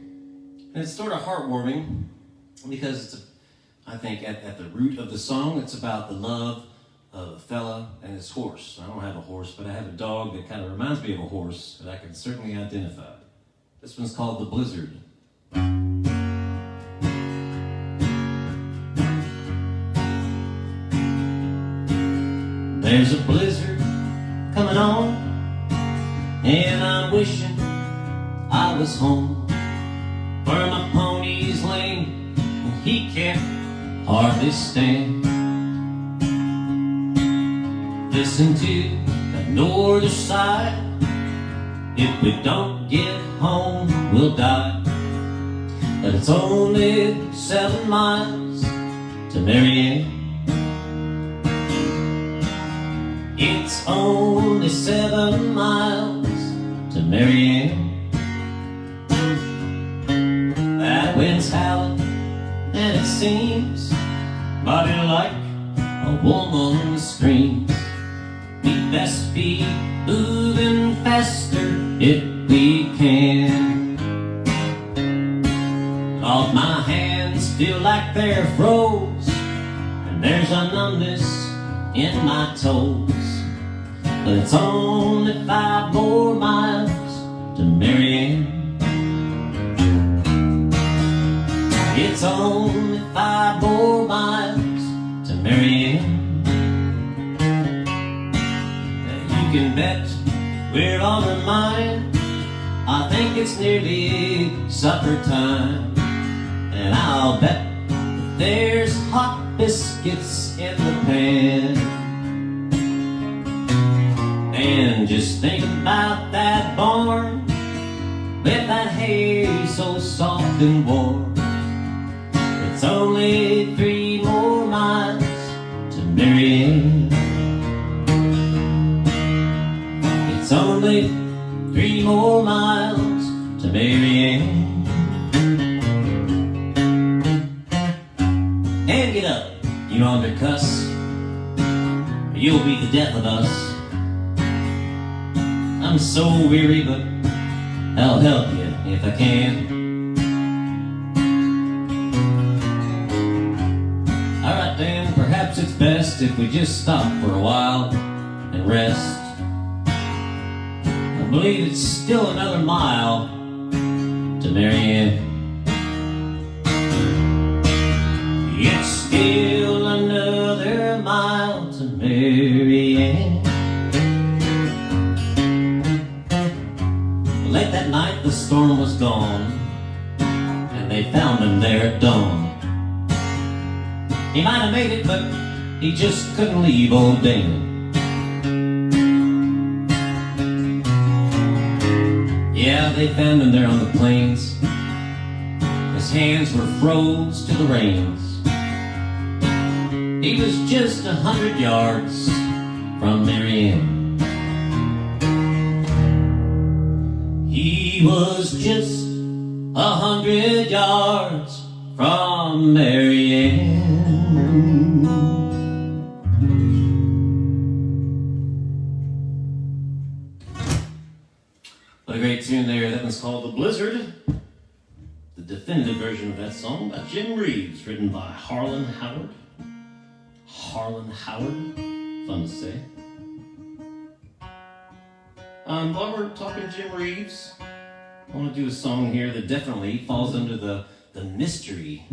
And it's sort of heartwarming because it's, I think, at the root of the song, it's about the love of a fella and his horse. I don't have a horse, but I have a dog that kind of reminds me of a horse that I can certainly identify. This one's called The Blizzard. There's a blizzard coming on, and I'm wishing I was home, where my pony's lame and he can't hardly stand. Listen to that northern side, if we don't get home we'll die. But it's only 7 miles to Marianne. It's only 7 miles to Marianne. That wind's howling and it seems mighty like a woman screams. We best be moving faster if we can. All my hands feel like they're froze, and there's a numbness in my toes. But it's only 5 more miles to Marianne. It's only 5 more miles to Marianne. You can bet we're on her mind. I think it's nearly supper time, and I'll bet there's hot biscuits in the pan. And just think about that barn with that hay so soft and warm. It's only 3 more miles to Marianne. It's only 3 more miles to Marianne. And get up, you yonder cuss, or you'll be the death of us. I'm so weary, but I'll help you if I can. Alright Dan, perhaps it's best if we just stop for a while and rest. I believe it's still another mile to Marianne. It's still another mile to Marianne. Late that night the storm was gone, and they found him there at dawn. He might have made it, but he just couldn't leave old Damon. Yeah, they found him there on the plains. His hands were froze to the reins. He was just 100 yards from Marianne. He was just 100 yards from Marianne. What a great tune there. That one's called The Blizzard. The definitive version of that song by Jim Reeves, written by Harlan Howard. Harlan Howard, fun to say. While we're talking Jim Reeves, I want to do a song here that definitely falls under the mystery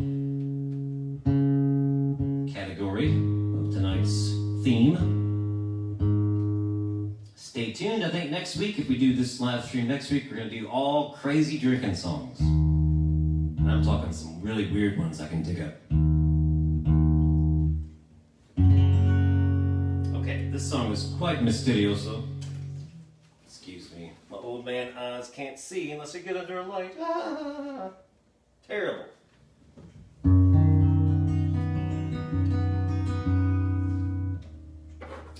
category of tonight's theme. Stay tuned. I think next week, if we do this live stream next week, we're going to do all crazy drinking songs. And I'm talking some really weird ones I can dig up. This song is quite mystidioso. Excuse me. My old man eyes can't see unless I get under a light. Ah, terrible.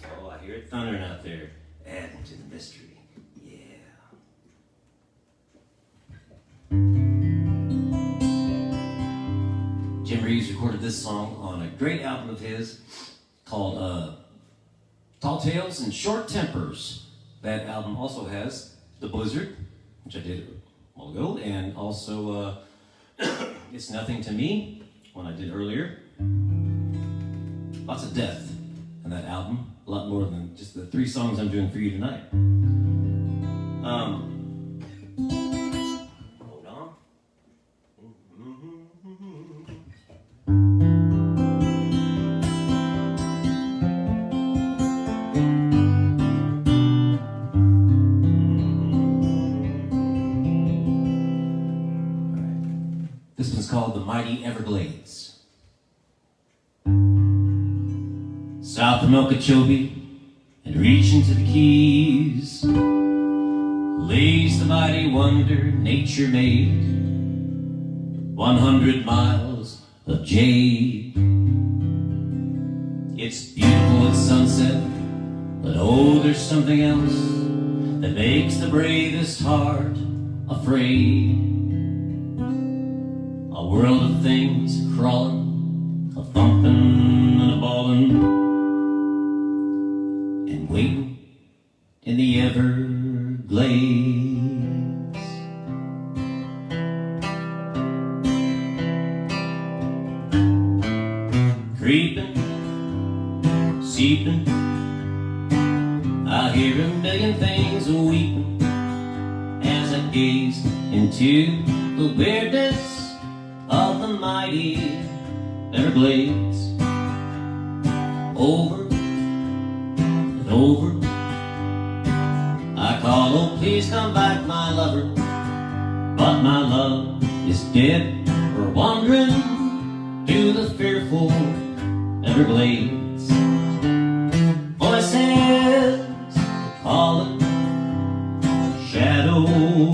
Oh, I hear it thundering out there. Adding to the mystery. Yeah. Jim Reeves recorded this song on a great album of his called Tall Tales and Short Tempers. That album also has The Blizzard, which I did a while ago, and also It's Nothin To Me, one I did earlier. Lots of depth in that album, a lot more than just the 3 songs I'm doing for you tonight. Hold on. This one's called The Mighty Everglades. South of Okeechobee and reaching to the Keys lays the mighty wonder nature made. 100 miles of jade. It's beautiful at sunset, but oh, there's something else that makes the bravest heart afraid. A world of things crawling, a thumping and a bawling, and waiting in the Everglades. Creeping, seeping, I hear a million things weeping as I gaze into the weirdness of the mighty Everglades. Over and over I call, oh please come back my lover, but my love is dead or wandering through the fearful Everglades. Voices calling, shadows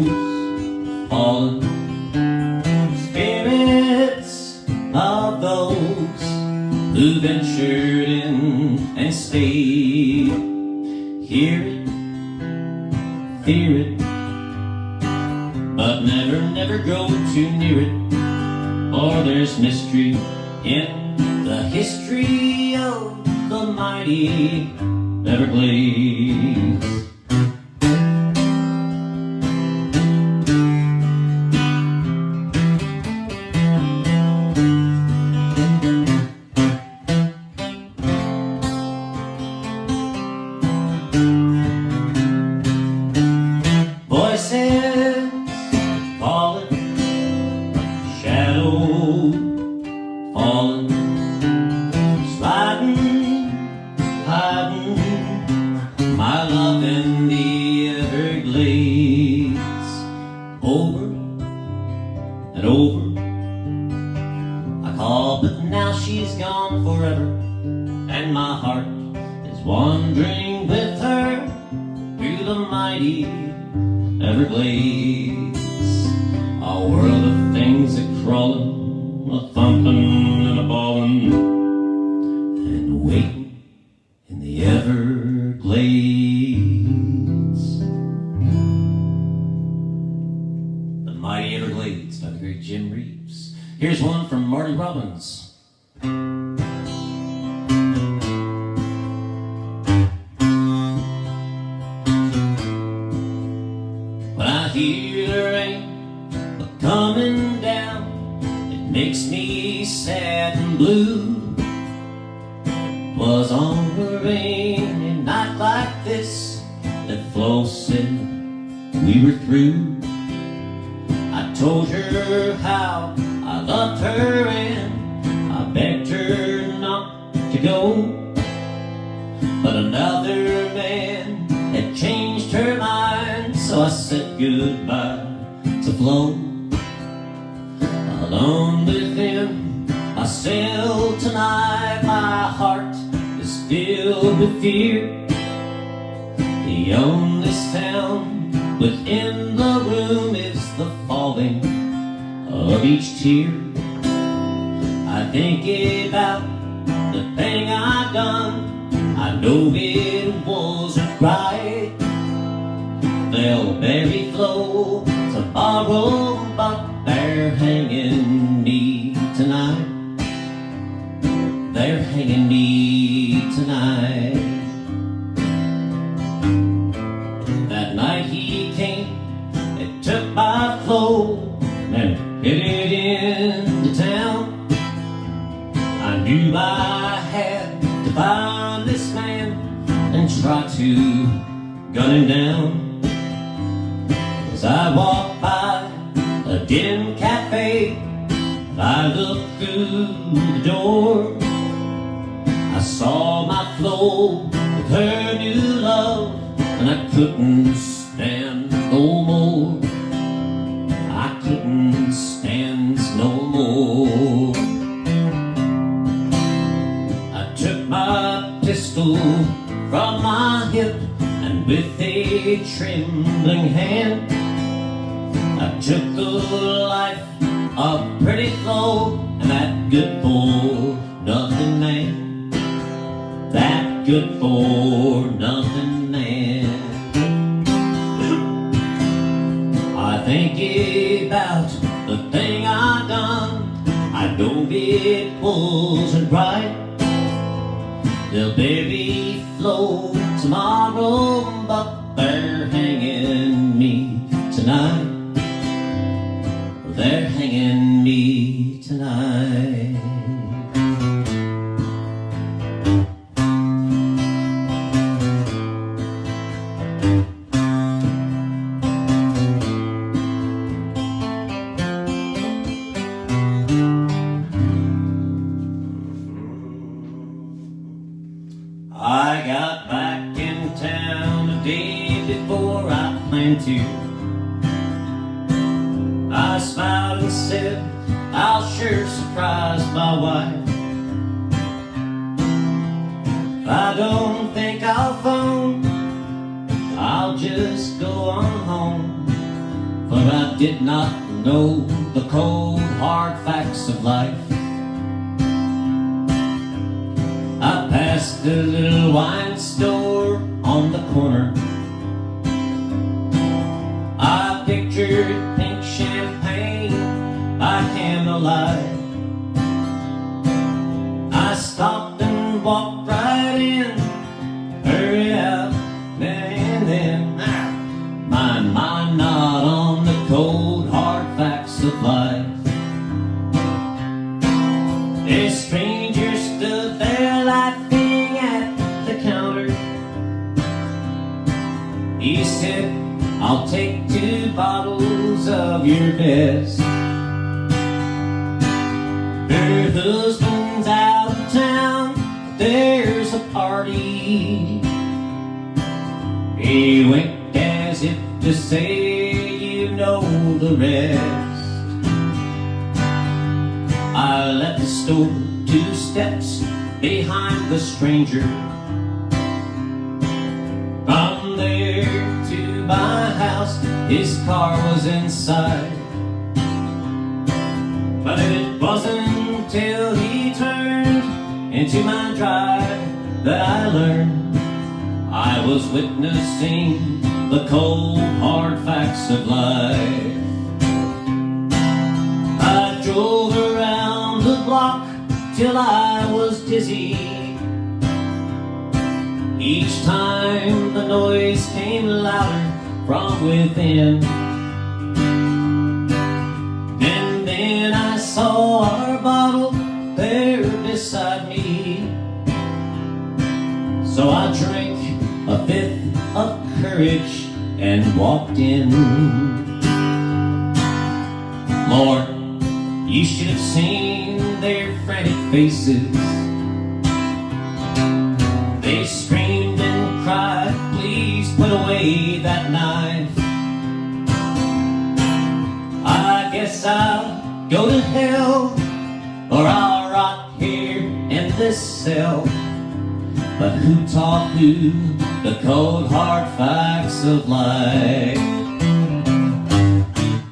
falling, of those who ventured in and stayed. Hear it, fear it, but never, never go too near it, for there's mystery in the history of the mighty Everglades. filled with fear. He owned this town. Within the room is the falling of each tear. I think about the thing I done. I know it wasn't right. They'll barely flow tomorrow, but they're hanging me tonight. They're hanging me tonight. That night he came and took my flow and headed into town. I knew I had to find this man and try to gun him down. As I walked by a dim cafe, I looked through the door. I saw my Flo with her new love, and I couldn't stand no more. I couldn't stand no more. I took my pistol from my hip, and with a trembling hand I took the life of pretty Flo and that good for nothing man. That good for nothing man. I think about the thing I done. I know it wasn't right. They'll bury Flo tomorrow, but they're hanging me tonight. They're hanging me tonight. I got back in town the day before I planned to. I smiled and said, I'll sure surprise my wife. I don't think I'll phone, I'll just go on home. For I did not know the cold hard facts of life. I passed the little wine store on the corner. I pictured pink champagne by candlelight. I stopped and walked right in, hurry out, and then my mind not on the cold hard facts of life. A stranger stood there laughing at the counter. He said, I'll take 2 bottles of your best. Her husband's out of town, there's a party. He winked as if to say, you know the rest. I left the store 2 steps behind the stranger. From there to my house, his car was inside. But it wasn't until he turned into my drive that I learned I was witnessing the cold hard facts of life. I drove around the block till I was dizzy. Each time the noise came louder from within. And then I saw our bottle there beside me. So I drank a 5th of courage and walked in. Lord, you should have seen their frantic faces. They screamed and cried, please put away that knife. I guess I'll go to hell, or I'll rot here in this cell. But who taught who the cold hard facts of life?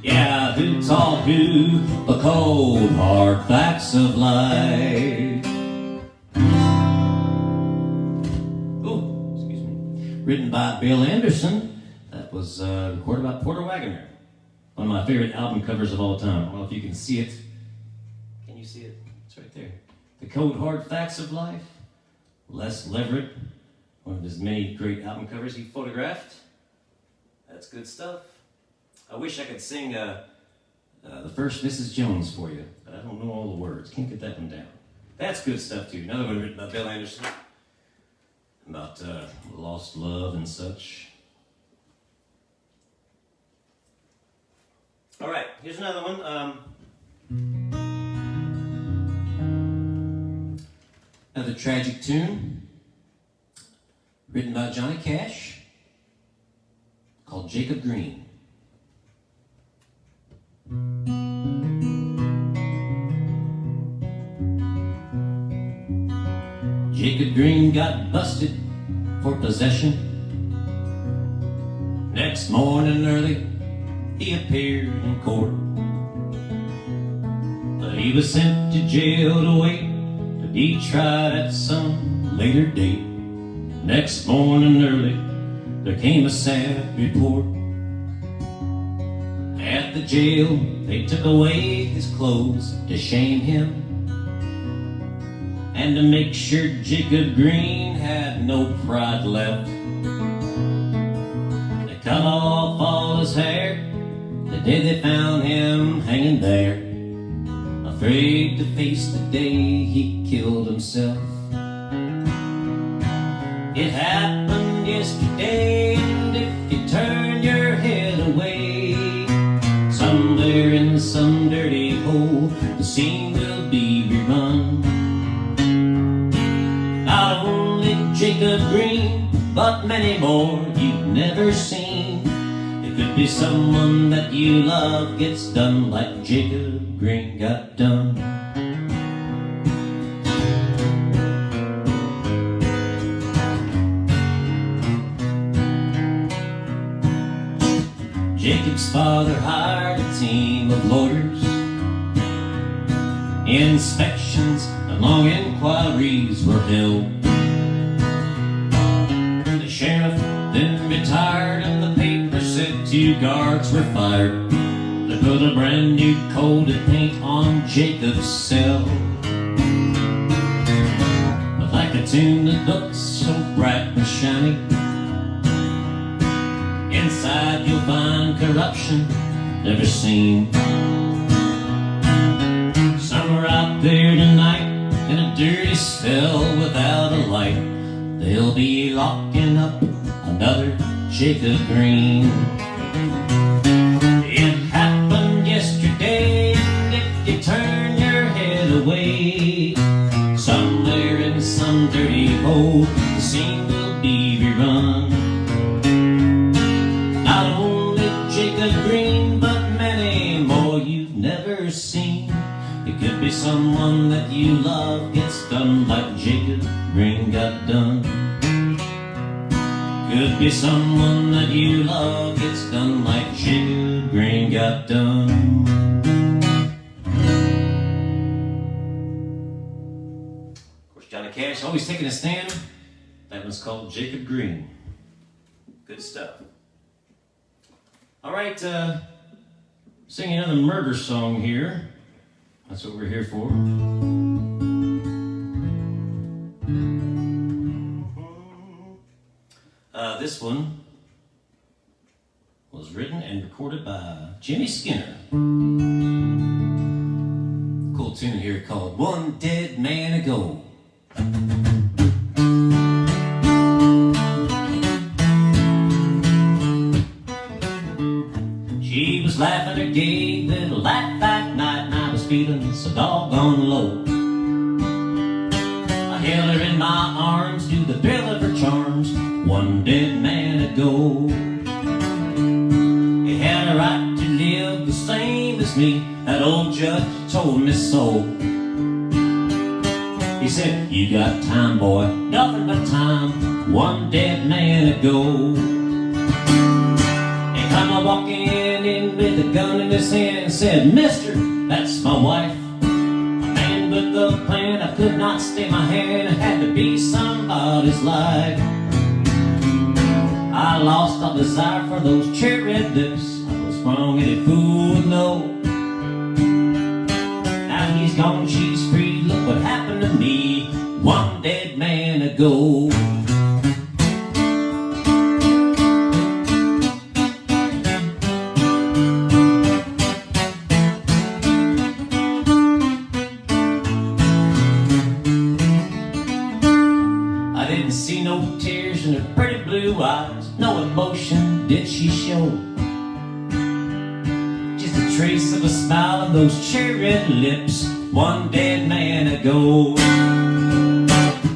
Yeah, who taught who the cold hard facts of life? Oh, excuse me. Written by Bill Anderson. That was recorded by Porter Wagoner. One of my favorite album covers of all time. I don't know if you can see it. Can you see it? It's right there. The Cold Hard Facts of Life. Les Leverett, one of his many great album covers he photographed. That's good stuff. I wish I could sing the first Mrs. Jones for you, but I don't know all the words. Can't get that one down. That's good stuff too. Another one written by Bill Anderson about lost love and such. All right, here's another one. Another tragic tune, written by Johnny Cash, called Jacob Green. Jacob Green got busted for possession. Next morning early, he appeared in court. But he was sent to jail to wait to be tried at some later date. Next morning early, there came a sad report. At the jail, they took away his clothes to shame him, and to make sure Jacob Green had no pride left. They cut off all his hair the day they found him hanging there, afraid to face the day he killed himself. It happened yesterday, and if you turn your head away, somewhere in some dirty hole, the scene will be rerun. Not only Jacob Green, but many more you've never seen. It could be someone that you love gets done like Jacob Green got done. Jacob's father hired a team of lawyers. Inspections and long inquiries were held. The sheriff then retired, and the paper said 2 guards were fired. They put a brand new coated paint on Jacob's cell. But like a tune that looks so bright and shiny, inside you'll find corruption never seen. Some are out there tonight in a dirty cell without a light. They'll be locking up another Jacob Green. It happened yesterday, and if you turn your head away, somewhere in some dirty hole, the scene will be rerun. Not only Jacob Green, but many more you've never seen. It could be someone that you love gets done like Jacob Green got done. Could be someone that you love gets done like Jacob Green got done. Of course, Johnny Cash always taking a stand. That one's called Jacob Green. Good stuff. All right, singing another murder song here. That's what we're here for. This one was written and recorded by Jimmy Skinner. Cool tune here called One Dead Man Ago. She was laughing her gay little laugh that night, and I was feeling so doggone low. I held her in my arms to the thrill of her charms. One dead man ago, he had a right to live the same as me. That old judge told me so. He said, you got time, boy, nothing but time, one dead man ago. He come a walking in with a gun in his hand and said, mister, that's my wife. A man with the plan, I could not stay my hand, it had to be somebody's life. I lost all desire for those cherry red lips, I was wrong, any fool would know. Now he's gone, she's free, look what happened to me, one dead man ago. I didn't see no tears in her pretty blue eyes, no emotion did she show. Just a trace of a smile on those cherry red lips, one dead man ago.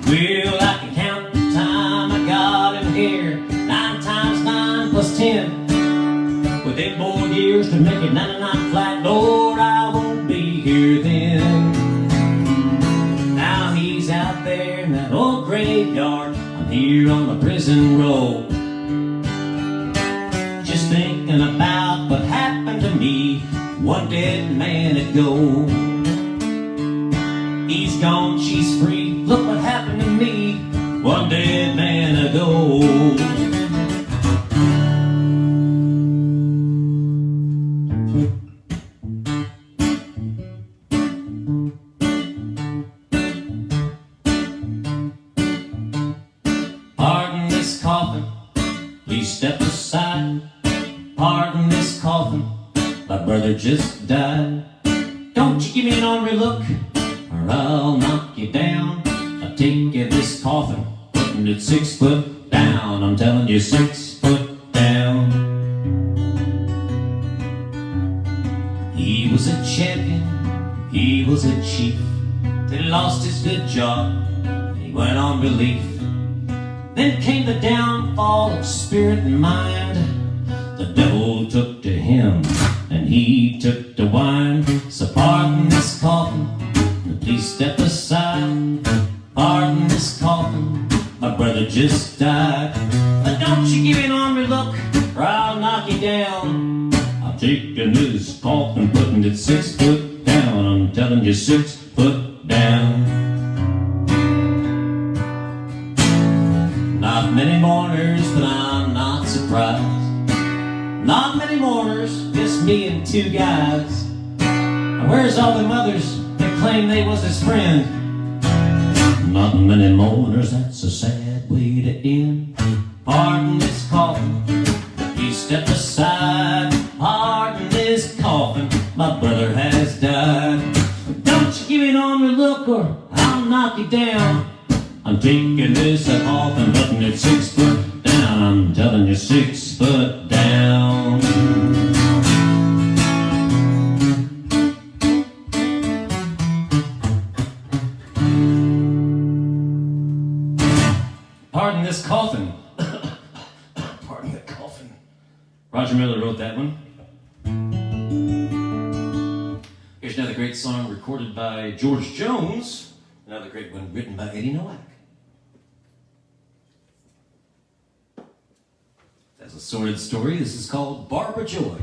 Well, I can count the time I got him here, 9 times 9 plus 10. With 8 more years to make it 99 flat, Lord, I won't be here then. Now he's out there in that old graveyard, I'm here on the prison roll. Just thinking about what happened to me, one dead man ago. He's gone, she's free, look what happened to me, one dead man ago. Pardon this coffin, please step aside. Pardon this coffin, my brother just died. Don't you give me an ornery look, or I'll knock you down. I'll take you this coffin, putting it 6 foot down. I'm telling you, 6 foot down. He was a champion, he was a chief. Then he lost his good job, and he went on relief. Then came the downfall of spirit and mind. The devil took to him, and he took to wine. So pardon this coffin, please step aside. Pardon this coffin, my brother just died. But don't you give me an ornery look, or I'll knock you down. I'm taking this coffin, putting it 6 foot down. I'm telling you, 6 foot down. Not many mourners, but I'm not surprised. Not many mourners, just me and 2 guys. Now where's all the mothers that claim they was his friend? Not many mourners, that's a sad way to end. Pardon this coffin, please step aside. Pardon this coffin, my brother has died. Don't you give me an ornery look, or I'll knock you down. I'm taking this coffin, putting it 6 foot down. I'm telling you, 6 foot down. Pardon this coffin. Pardon the coffin. Roger Miller wrote that one. Here's another great song recorded by George Jones. Another great one written by Eddie Nowak. That's a sordid story. This is called Barbara Joy.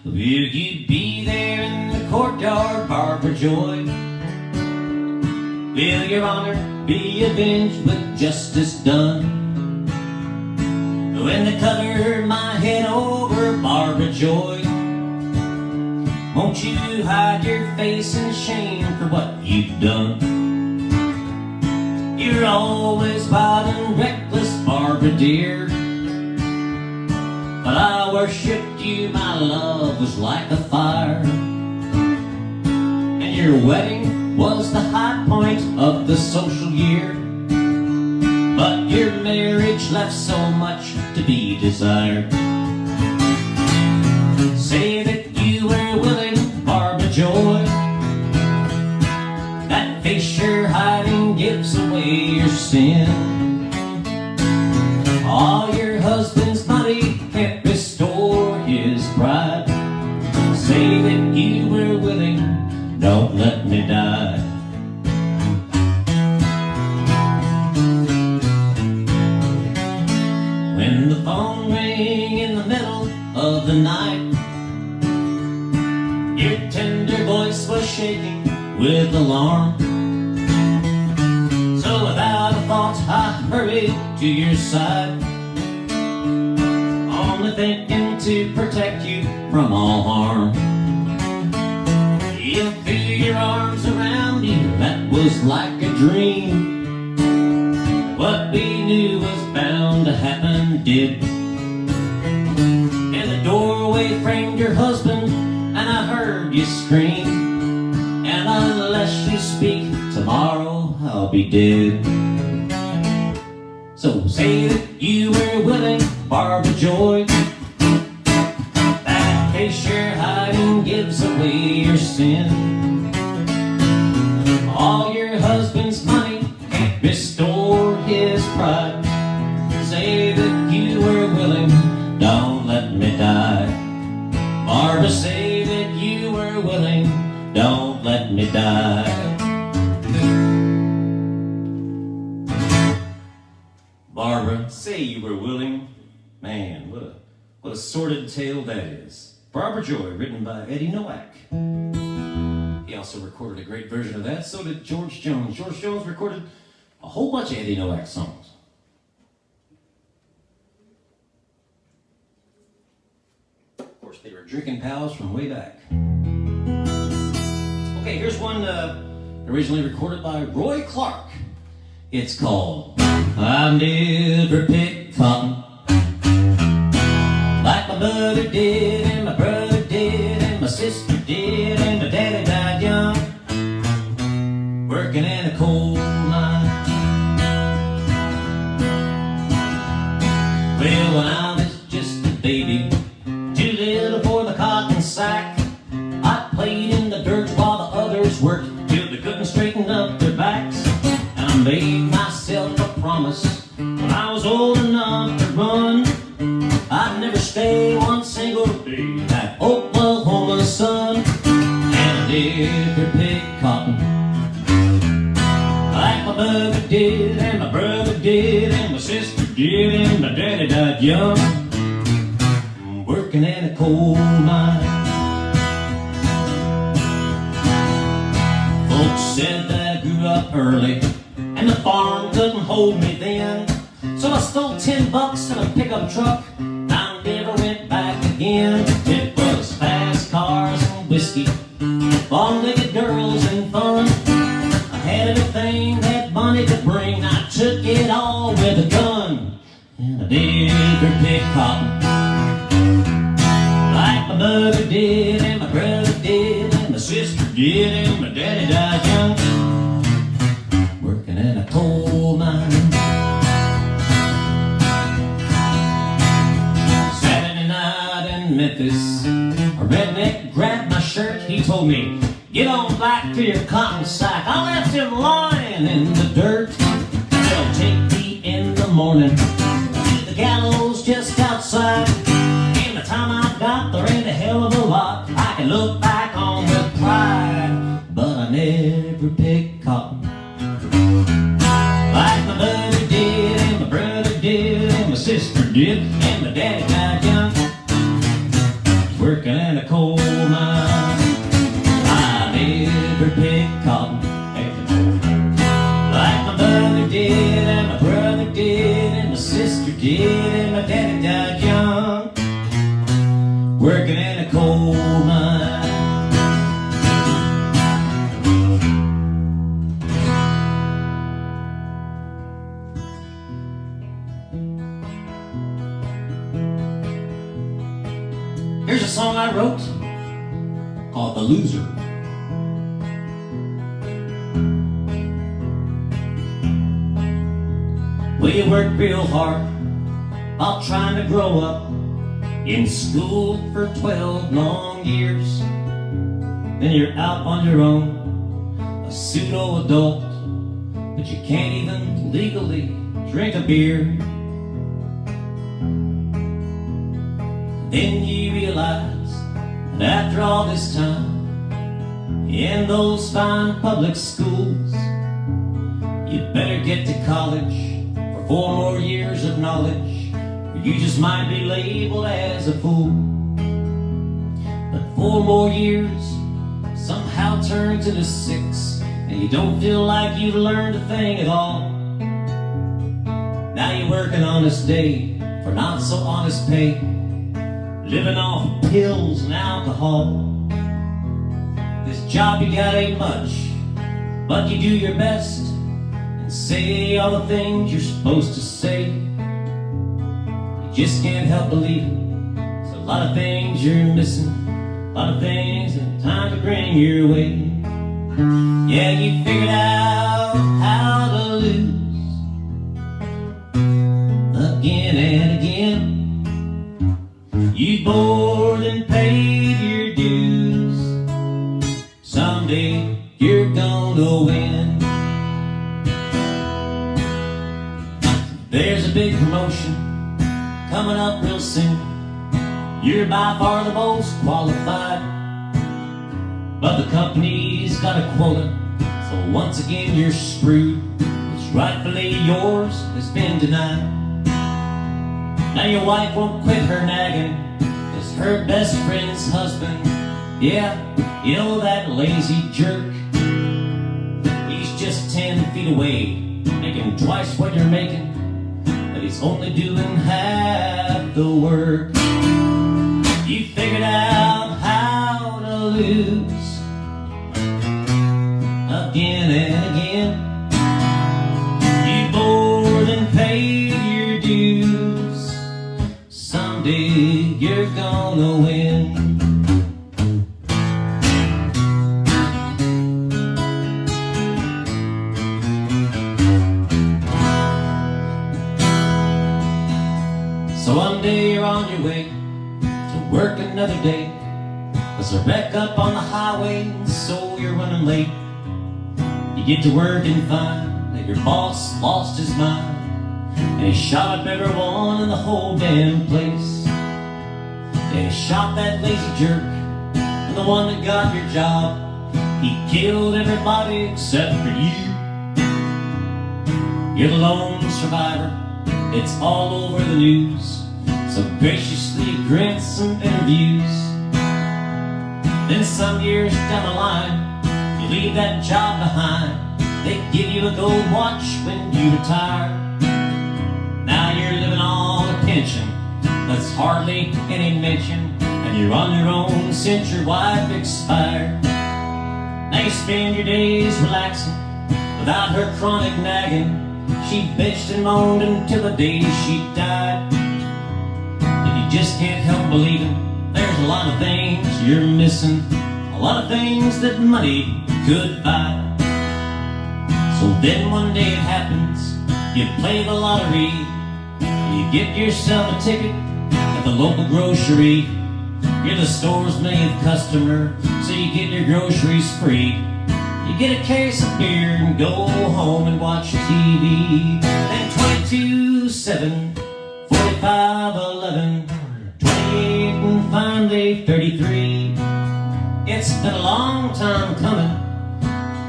Will you be there in the courtyard, Barbara Joy? Will your honor be avenged with justice done? When they cover my head over, Barbara Joy, won't you hide your face in shame for what you've done? You're always wild and reckless, Barbara dear, but I worshipped you, my love was like a fire. And your wedding was the high point of the social year, but your marriage left so much to be desired. Say that you were willing, Barbara Joy, that face you're hiding gives away your sin. All your husband's money can't restore his pride. Say that you were willing, the middle of the night. Your tender voice was shaking with alarm. So without a thought I hurried to your side, only thinking to protect you from all harm. You threw your arms around me, that was like a dream. What we knew was bound to happen did. In the doorway framed your husband, and I heard you scream, and unless you speak, tomorrow I'll be dead. So say that you were willing, Barbara Joy. That face you're hiding gives away your sin. All your husband's money can't restore his pride. Say that you were willing, don't let me die. Barbara, say that you were willing, don't let me die. Barbara, say you were willing. Man, what a sordid tale that is. Barbara Joy, written by Eddie Nowak. He also recorded a great version of that, so did George Jones. George Jones recorded a whole bunch of Eddie Nowak songs. Of course, they were drinking pals from way back. Okay, here's one originally recorded by Roy Clark. It's called I Never Picked Cotton like my mother did, and my brother did, and my sister did, and my daddy died young, working in a coal mine. Well, when I was just a baby, too little for the cotton sack, I played in the dirt while the others worked till they couldn't straighten up their backs. And I made myself a promise when I was old enough to run, I'd never stay one single day in that Oklahoma sun. And I never picked cotton like my mother did, and my brother did, and my sister did, and my daddy died young, working in a coal mine. Folks said that I grew up early, and the farm couldn't hold me then. So I stole $10 in a pickup truck, I never went back again. It was fast cars and whiskey, long-legged girls and fun. I had everything that money could bring, I took it all with a gun. And I never picked cotton like my mother did, and my brother did, and my sister did, and my daddy died young, working in a coal mine. Memphis, a redneck grabbed my shirt. He told me, get on back to your cotton sack. I left him lying in the dirt. They'll take me in the morning to the gallows just outside. And the time I got there ain't a hell of a lot I can look back on with pride. But I never picked cotton like my mother did, and my brother did, and my sister did, and my daddy died young, working in a coal mine. I never picked cotton like my mother did, and my brother did, and my sister did, and my daddy died young, working in a coal mine. Here's a song I wrote called The Loser. We worked real hard while trying to grow up in school for 12 long years. Then you're out on your own, a pseudo-adult, but you can't even legally drink a beer. Then you realize that after all this time in those fine public schools, you'd better get to college for 4 more years of knowledge, or or you just might be labeled as a fool. But 4 more years somehow turns into 6, and you don't feel like you've learned a thing at all. Now you work an honest day for not so honest pay, living off pills and alcohol. This job you got ain't much, but you do your best and say all the things you're supposed to say. You just can't help believing there's a lot of things you're missing, a lot of things that time to bring your way. Yeah, you figured out how to lose again and again. You bored and paid your dues. Someday you're gonna win. There's a big promotion coming up real soon. You're by far the most qualified, but the company's got a quota, so once again you're screwed. What's rightfully yours has been denied. Now your wife won't quit her nagging, 'cause her best friend's husband, yeah, you know that lazy jerk, he's just 10 feet away, making twice what you're making, but he's only doing half the work. You figured out how to lose again and again. You bored and paid your dues. Someday you're gonna win. So one day you're on your way to work another day. There's a wreck up on the highway, and so you're running late. You get to work and find that your boss lost his mind, and he shot up everyone in the whole damn place. And he shot that lazy jerk, and the one that got your job. He killed everybody except for you. You're the lone survivor, it's all over the news, so graciously grant some interviews. Then some years down the line, you leave that job behind. They give you a gold watch when you retire. Now you're living on a pension that's hardly any mention, and you're on your own since your wife expired. Now you spend your days relaxing without her chronic nagging. She bitched and moaned until the day she died. And you just can't help believing there's a lot of things you're missing, a lot of things that money could buy. So then one day it happens, you play the lottery, you get yourself a ticket at the local grocery. You're the store's millionth customer, so you get your groceries free. You get a case of beer and go home and watch TV. And 22/7, 45/11, 28 and finally 33. It's been a long time coming.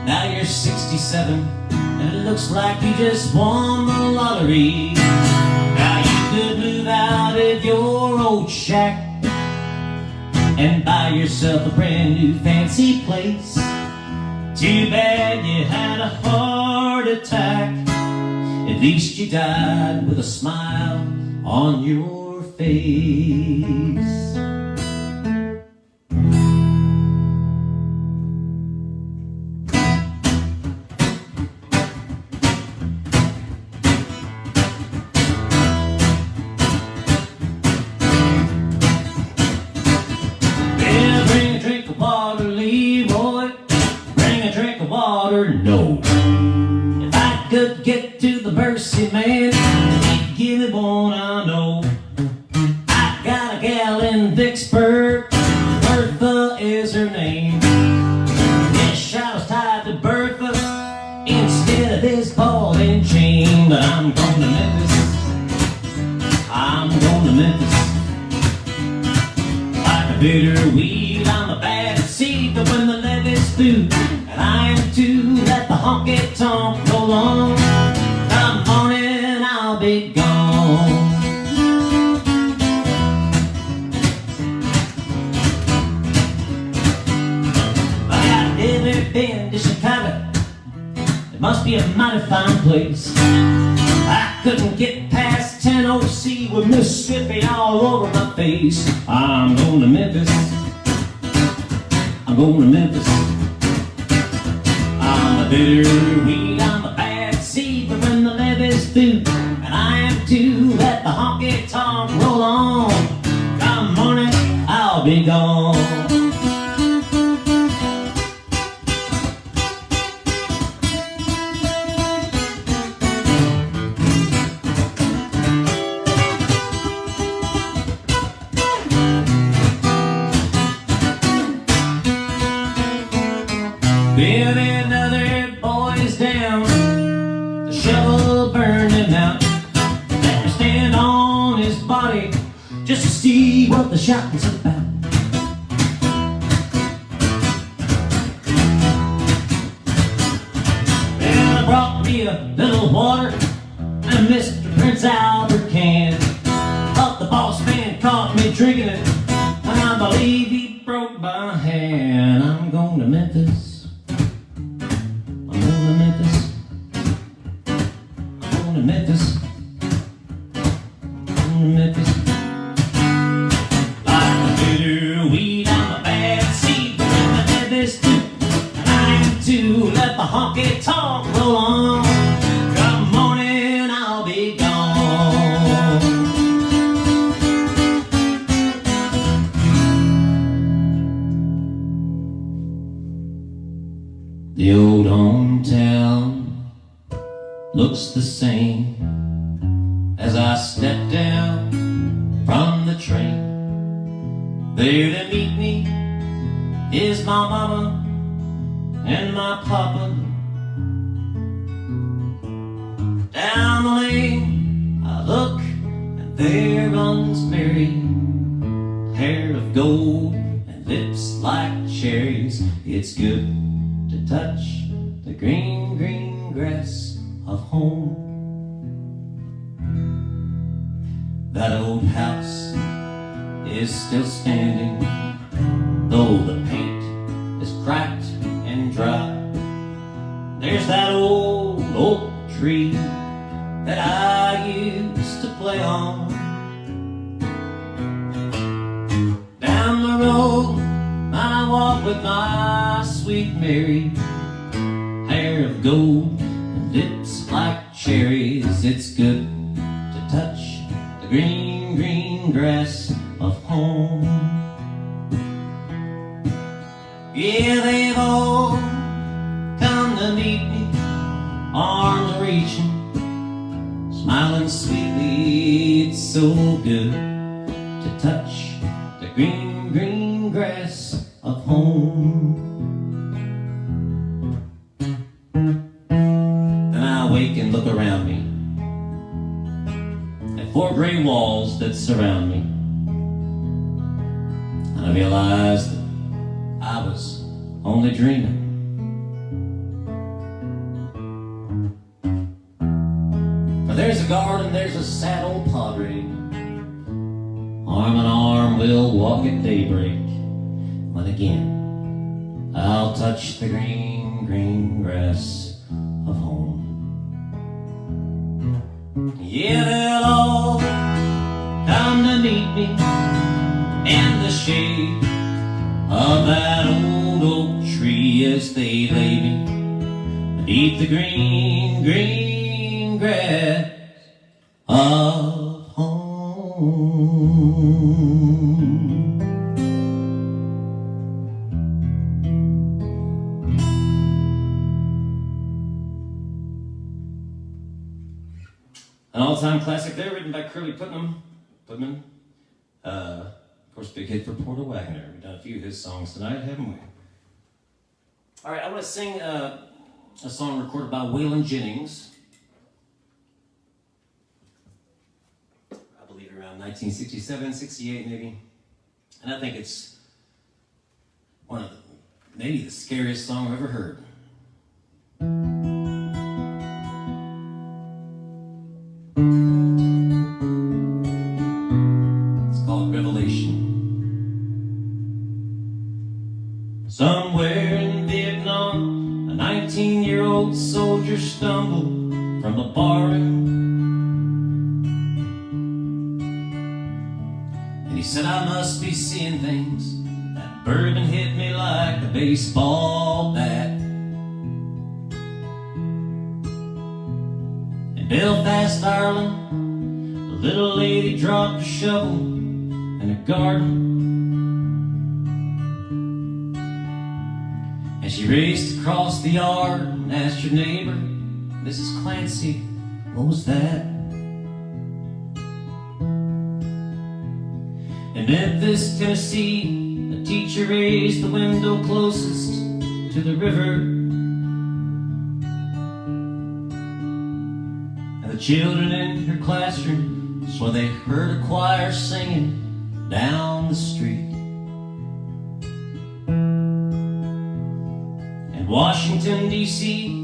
Now you're 67, and it looks like you just won the lottery. Now you could move out of your old shack and buy yourself a brand new fancy place. Too bad you had a heart attack. At least you died with a smile on your face. No. If I could get to the Buryin man, he'd give me one I know. I got a gal in Vicksburg, Bertha is her name. Wish I was tied to Bertha instead of this ball and chain. But I'm going to Memphis, I'm going to Memphis. Like a bitter weed, I'm a bad seed, but when the levee's through, I am to let the honky-tonk go on. Come morning, I'll be gone. It must be a mighty fine place. I couldn't get past 10 OC with Mississippi all over my face. I'm going to Memphis. I'm going to Memphis. I'm a bitter weed, I'm a bad seed, but when the levee's through, and I am too, let the honky-tonk roll on. Come morning, I'll be gone. Building other boys down, the shovel burned him out. Let me stand on his body just to see what the shouting's about. Well, I brought me a little water and Mr. Prince Albert can. Thought the boss man caught me drinking it, and I believe he broke my hand. I'm going to Memphis. Memphis, Memphis. Like a bitter weed, I'm a bad seed, but when the Memphis too, and I am too, let the honky tonk roll on. Come morning, I'll be gone. The old hometown looks the same as I step down from the train. There to meet me is my mama and my papa. Down the lane I look, and there runs Mary, hair of gold and lips like cherries. It's good to touch the green, green grass of home. That old house is still standing, though the paint is cracked and dry. There's that old oak tree that I used to play on. Down the road I walk with my sweet Mary, hair of gold, lips like cherries. It's good to touch the green, green grass of home. Yeah, they've all come to meet me, arms reaching, smiling sweetly. It's so good to touch the green, green grass of home. And look around me at 4 gray walls that surround me, and I realized that I was only dreaming. For there's a garden, there's a sad old padre, arm in arm we'll walk at daybreak, when again I'll touch the green, green grass of home. Yeah, they'll all come to meet me in the shade of that old oak tree as they lay me beneath the green, green grass of home. An all-time classic there, written by Curly Putnam. Of course, big hit for Porter Wagoner. We've done a few of his songs tonight, haven't we? All right, I want to sing a song recorded by Waylon Jennings. I believe around 1967, 68 maybe. And I think it's one of maybe the scariest song I've ever heard. Somewhere in Vietnam, a 19-year-old old soldier stumbled from a barroom, and he said, I must be seeing things. That bourbon hit me like a baseball bat. In Belfast, Ireland, a little lady dropped a shovel in her garden, and she raced across the yard and asked her neighbor, Mrs. Clancy, what was that? In Memphis, Tennessee, a teacher raised the window closest to the river, and the children in her classroom swore they heard a choir singing down the street. In Washington, D.C.,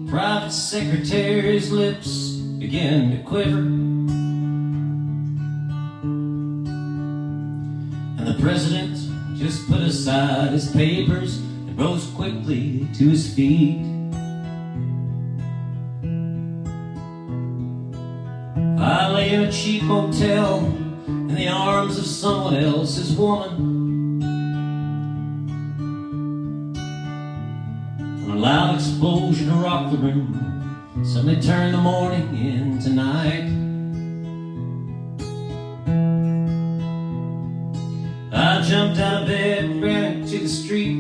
a private secretary's lips began to quiver, and the president just put aside his papers and rose quickly to his feet. I lay in a cheap hotel in the arms of someone else's woman, when a loud explosion rocked the room, suddenly turned the morning into night. I jumped out of bed and ran to the street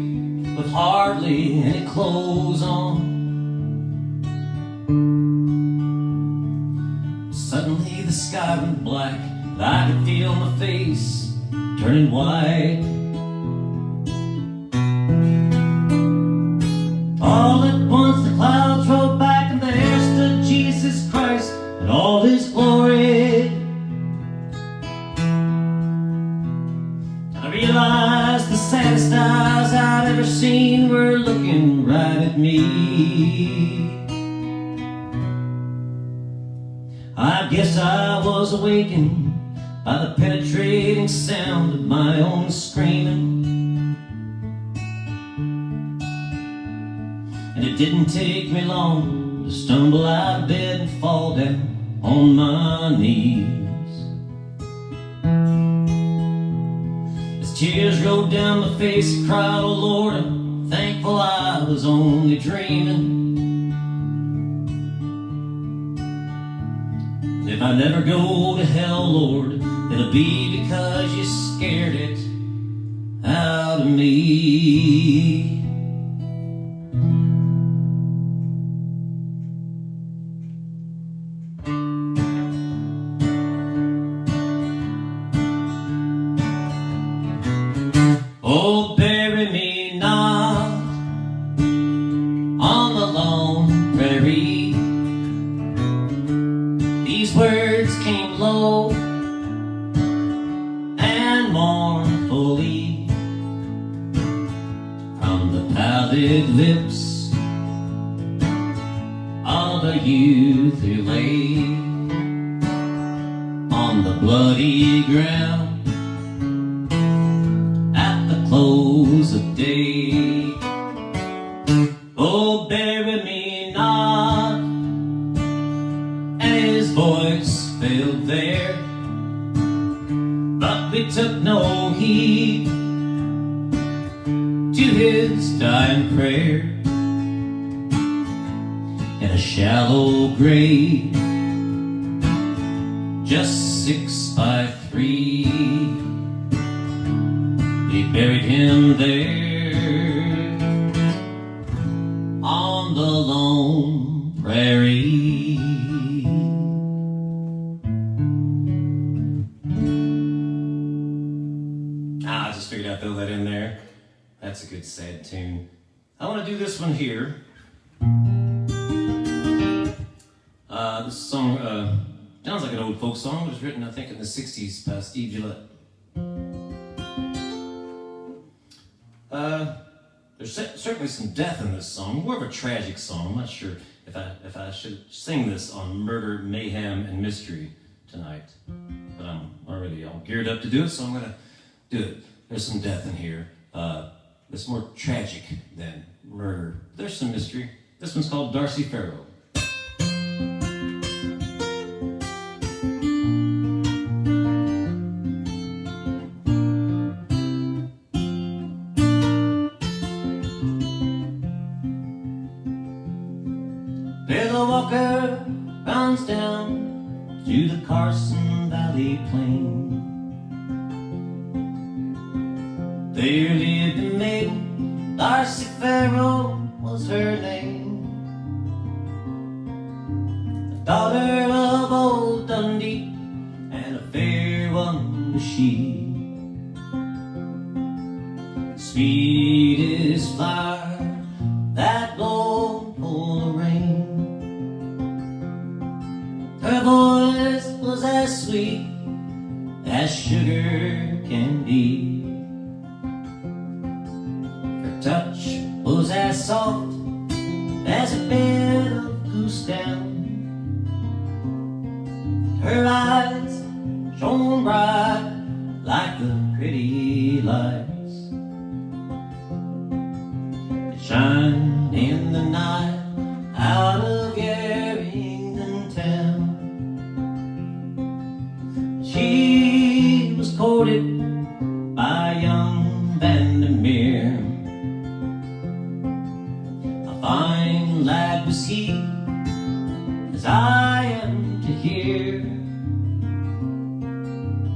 with hardly any clothes on. Suddenly the sky went black, and I could feel my face turning white. All at once the clouds rolled back, and there stood Jesus Christ in all his glory. I realized the saddest eyes I'd ever seen were looking right at me. I guess I was awakened by the penetrating sound of my own screaming, and it didn't take me long to stumble out of bed and fall down on my knees. As tears rolled down my face, I cried, oh Lord, I'm thankful I was only dreaming. And if I never go to hell, Lord, it'll be because you scared it out of me. Oh, bury me not on the lone prairie. These words came low and mournfully from the pallid lips of a youth who lay on the bloody ground close of day. Oh, bury me not, and his voice failed there, but we took no heed to his dying prayer. In a shallow grave, just 6 by 3, they buried him there on the lone prairie. I just figured I'd throw that in there. That's a good sad tune. I want to do this one here. This song sounds like an old folk song. It was written, I think, in the 60s by Steve Gillette. There's certainly some death in this song, more of a tragic song. I'm not sure if I should sing this on Murder, Mayhem, and Mystery tonight, but I'm already all geared up to do it, so I'm gonna do it. There's some death in here. It's more tragic than murder. There's some mystery. This one's called Darcy Farrow. Bill Walker bounds down to the Carson Valley Plain. There lived a maiden, Darcy Farrow was her name. The daughter of old Dundee, and a fair one was she. Sweetest flower that blown full of rain. Her voice was as sweet as sugar can be. Her touch was as soft as a bed of goose down. Her eyes shone bright like the pretty lights that shine in the night out of Yarrington town. She was courted by young Vandermeer. A fine lad was he, as I am to hear.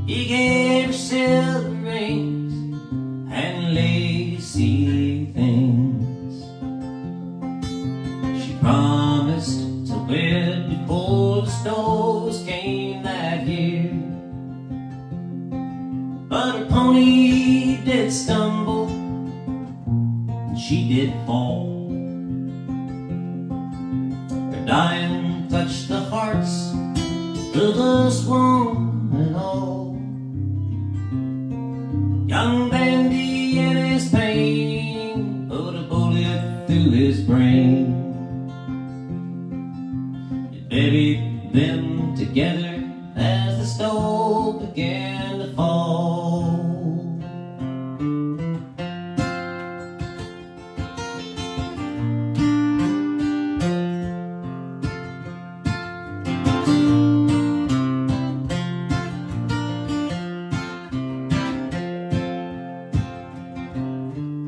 He gave her silver rings and lacy things. She promised to wed before the snows came that year. But her pony did stumble and she did fall. Her Dyin touched the hearts of the swan and all. Young Bandy in his pain put a bullet through his brain. It buried them together as the snow began to fall.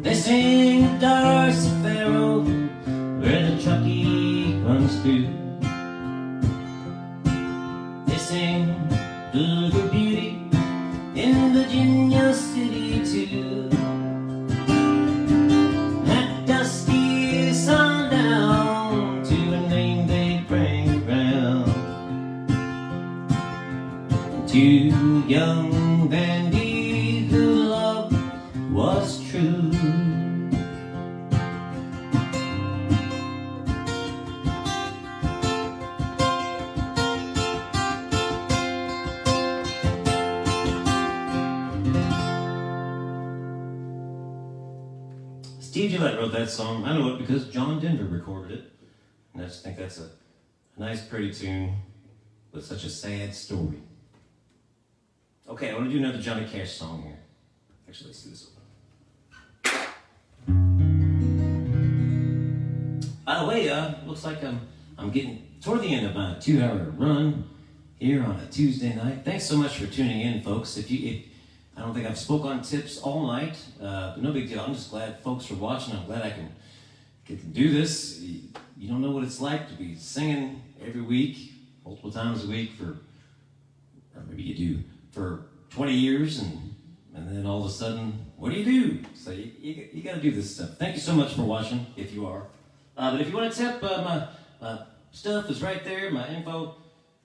They sing of Darcy Farrow where the Truckee runs through. They sing of her beauty in Virginia City too. At dusty sundown to a name they bring around. To young Vandy who love was true. Steve Gillette wrote that song. I know it because John Denver recorded it. And I just think that's a nice, pretty tune with such a sad story. Okay, I want to do another Johnny Cash song here. Actually, let's do this one. By the way, looks like I'm getting toward the end of my 2-hour run here on a Tuesday night. Thanks so much for tuning in, folks. If I don't think I've spoke on tips all night, but no big deal. I'm just glad folks are watching. I'm glad I can get to do this. You don't know what it's like to be singing every week, multiple times a week or maybe you do, for 20 years, and then all of a sudden, what do you do? So you got to do this stuff. Thank you so much for watching, if you are. But if you want to tip, my stuff is right there, my info.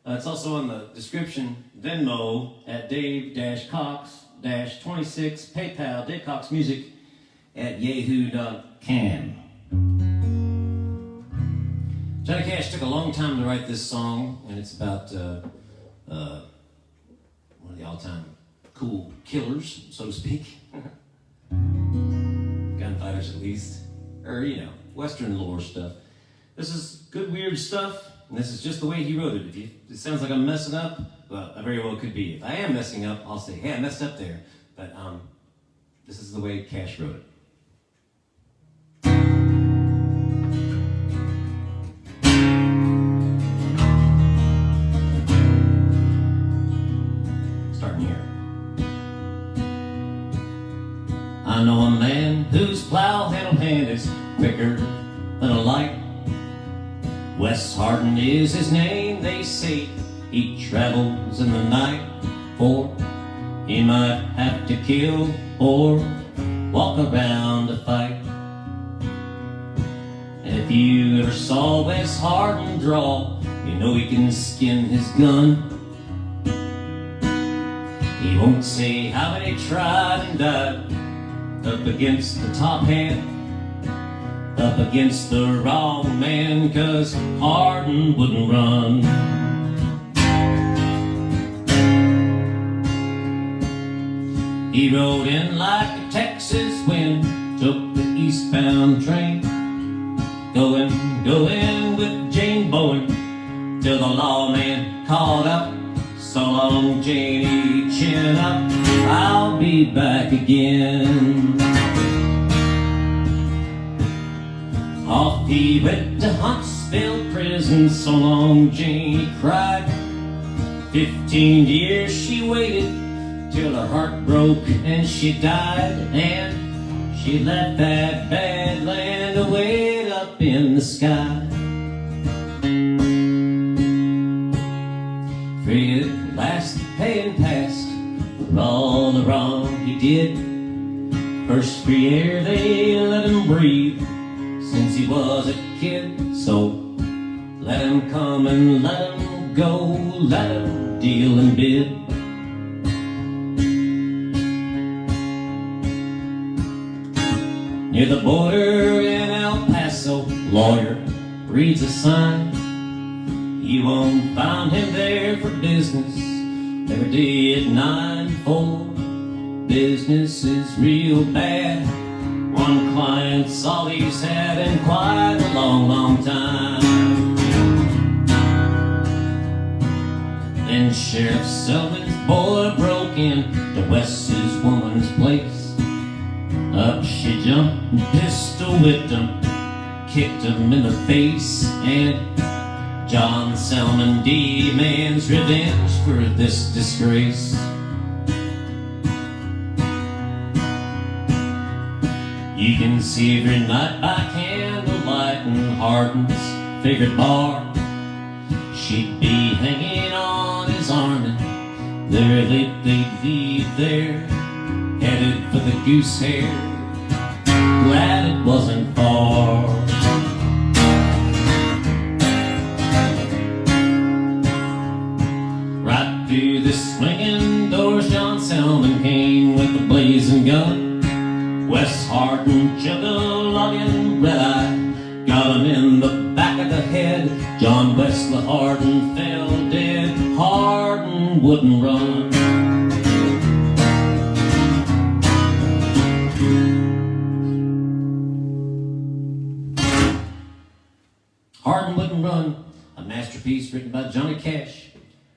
It's also in the description. Venmo at Dave-Cox-26, PayPal, DaveCoxMusic@yahoo.com. Johnny Cash took a long time to write this song, and it's about one of the all-time cool killers, so to speak. Gunfighters, at least. Or, Western lore stuff. This is good, weird stuff, and this is just the way he wrote it. If it sounds like I'm messing up, well, I very well could be. If I am messing up, I'll say, hey, I messed up there. But this is the way Cash wrote it. I know a man whose plow handle hand is quicker than a light. Wes Hardin is his name, they say he travels in the night, for he might have to kill or walk around to fight. And if you ever saw Wes Hardin draw, you know he can skin his gun. He won't say how many tried and died up against the top hand, up against the wrong man, 'cause Hardin wouldn't run. He rode in like a Texas wind, took the eastbound train, going with Jane Bowen, till the lawman called up, "So long, Janie, chin up, I'll be back again." Off he went to Huntsville prison, "So long, Janie," cried. 15 years she waited, till her heart broke and she died, and she left that bad land away up in the sky. Fred last paying past for all the wrong he did. First free air they let him breathe since he was a kid. So let him come and let him go, let him deal and bid. Near the border in El Paso, lawyer reads a sign. You won't find him there for business every day at 9, for business is real bad. One client's all he's had in quite a long, long time. Then Sheriff Selman's boy broke into Wes's woman's place. Up she jumped and pistol whipped him, kicked him in the face, and John Selman demands revenge for this disgrace. You can see every night by candlelight in Hardin's favorite bar. She'd be hanging on his arm, and there they'd leave there, headed for the goose hair. Glad it wasn't far. Right through the swinging doors, John Selman came with a blazing gun. Wes Hardin, juggle-logging, red-eye, got him in the back of the head. John Wesley Hardin fell dead. Hardin wouldn't run. Hardin Wouldn't Run, a masterpiece written by Johnny Cash.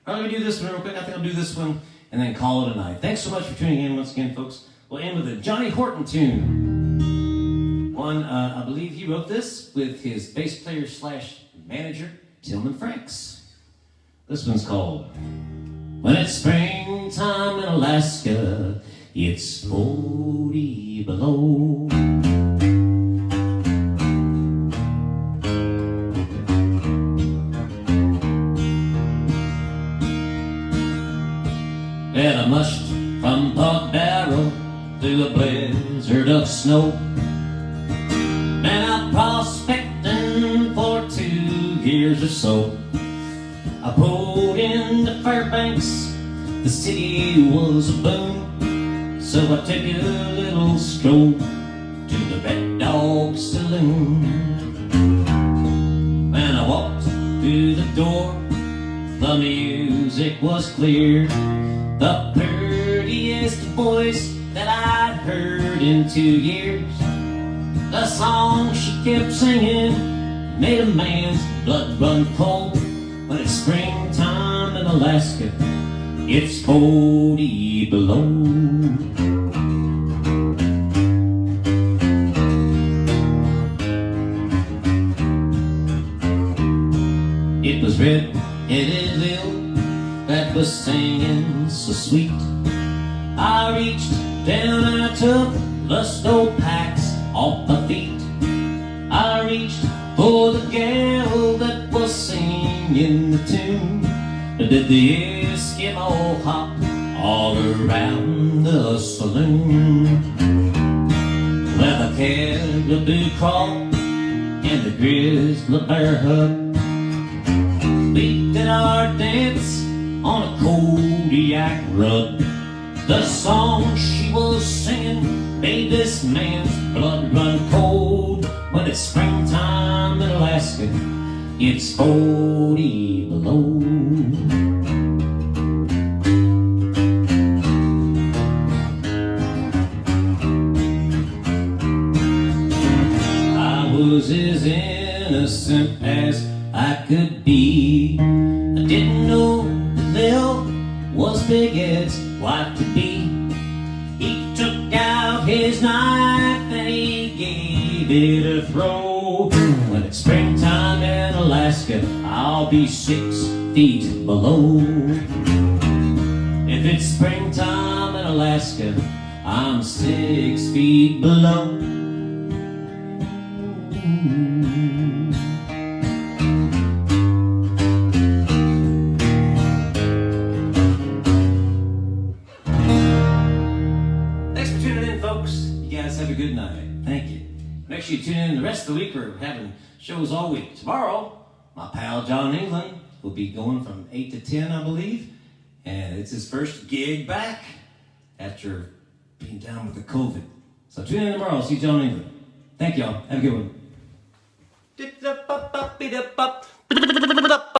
All right, let me do this one real quick. I think I'll do this one and then call it a night. Thanks so much for tuning in once again, folks. We'll end with a Johnny Horton tune. One, I believe he wrote this with his bass player / manager, Tillman Franks. This one's called When It's Springtime in Alaska, It's 40 below. And I mushed from Park Barrel through a blizzard of snow. Been out prospecting for 2 years or so. I pulled into Fairbanks, the city was a boom. So I took a little stroll to the Red Dog Saloon. When I walked through the door, the music was clear. The prettiest voice that I'd heard in 2 years. The song she kept singing made a man's blood run cold. When it's springtime in Alaska, it's 40 below. It was red-headed Lil that was singing so sweet. I reached down and I took the snow packs off my feet. I reached for the gal that was singing the tune. Did the Eskimo hop all around the saloon? Well, the caribou crawled and the grizzly bear hugged. We did our dance on a Kodiak rug. The song she was singing made this man's blood run cold. When it's springtime in Alaska, it's 40 below. I was as innocent as I could be. I didn't know that Lil was Big Ed's wife-to-be. He took out his knife and he gave it a throw. When it's springtime in Alaska, I'll be 6 feet below. If it's springtime in Alaska, I'm 6 feet below. Thanks for tuning in, folks. You guys have a good night. Thank you. Make sure you tune in the rest of the week. We're having shows all week. Tomorrow, my pal John England will be going from 8 to 10, I believe. And it's his first gig back after being down with the COVID. So tune in tomorrow. See John England. Thank y'all. Have a good one.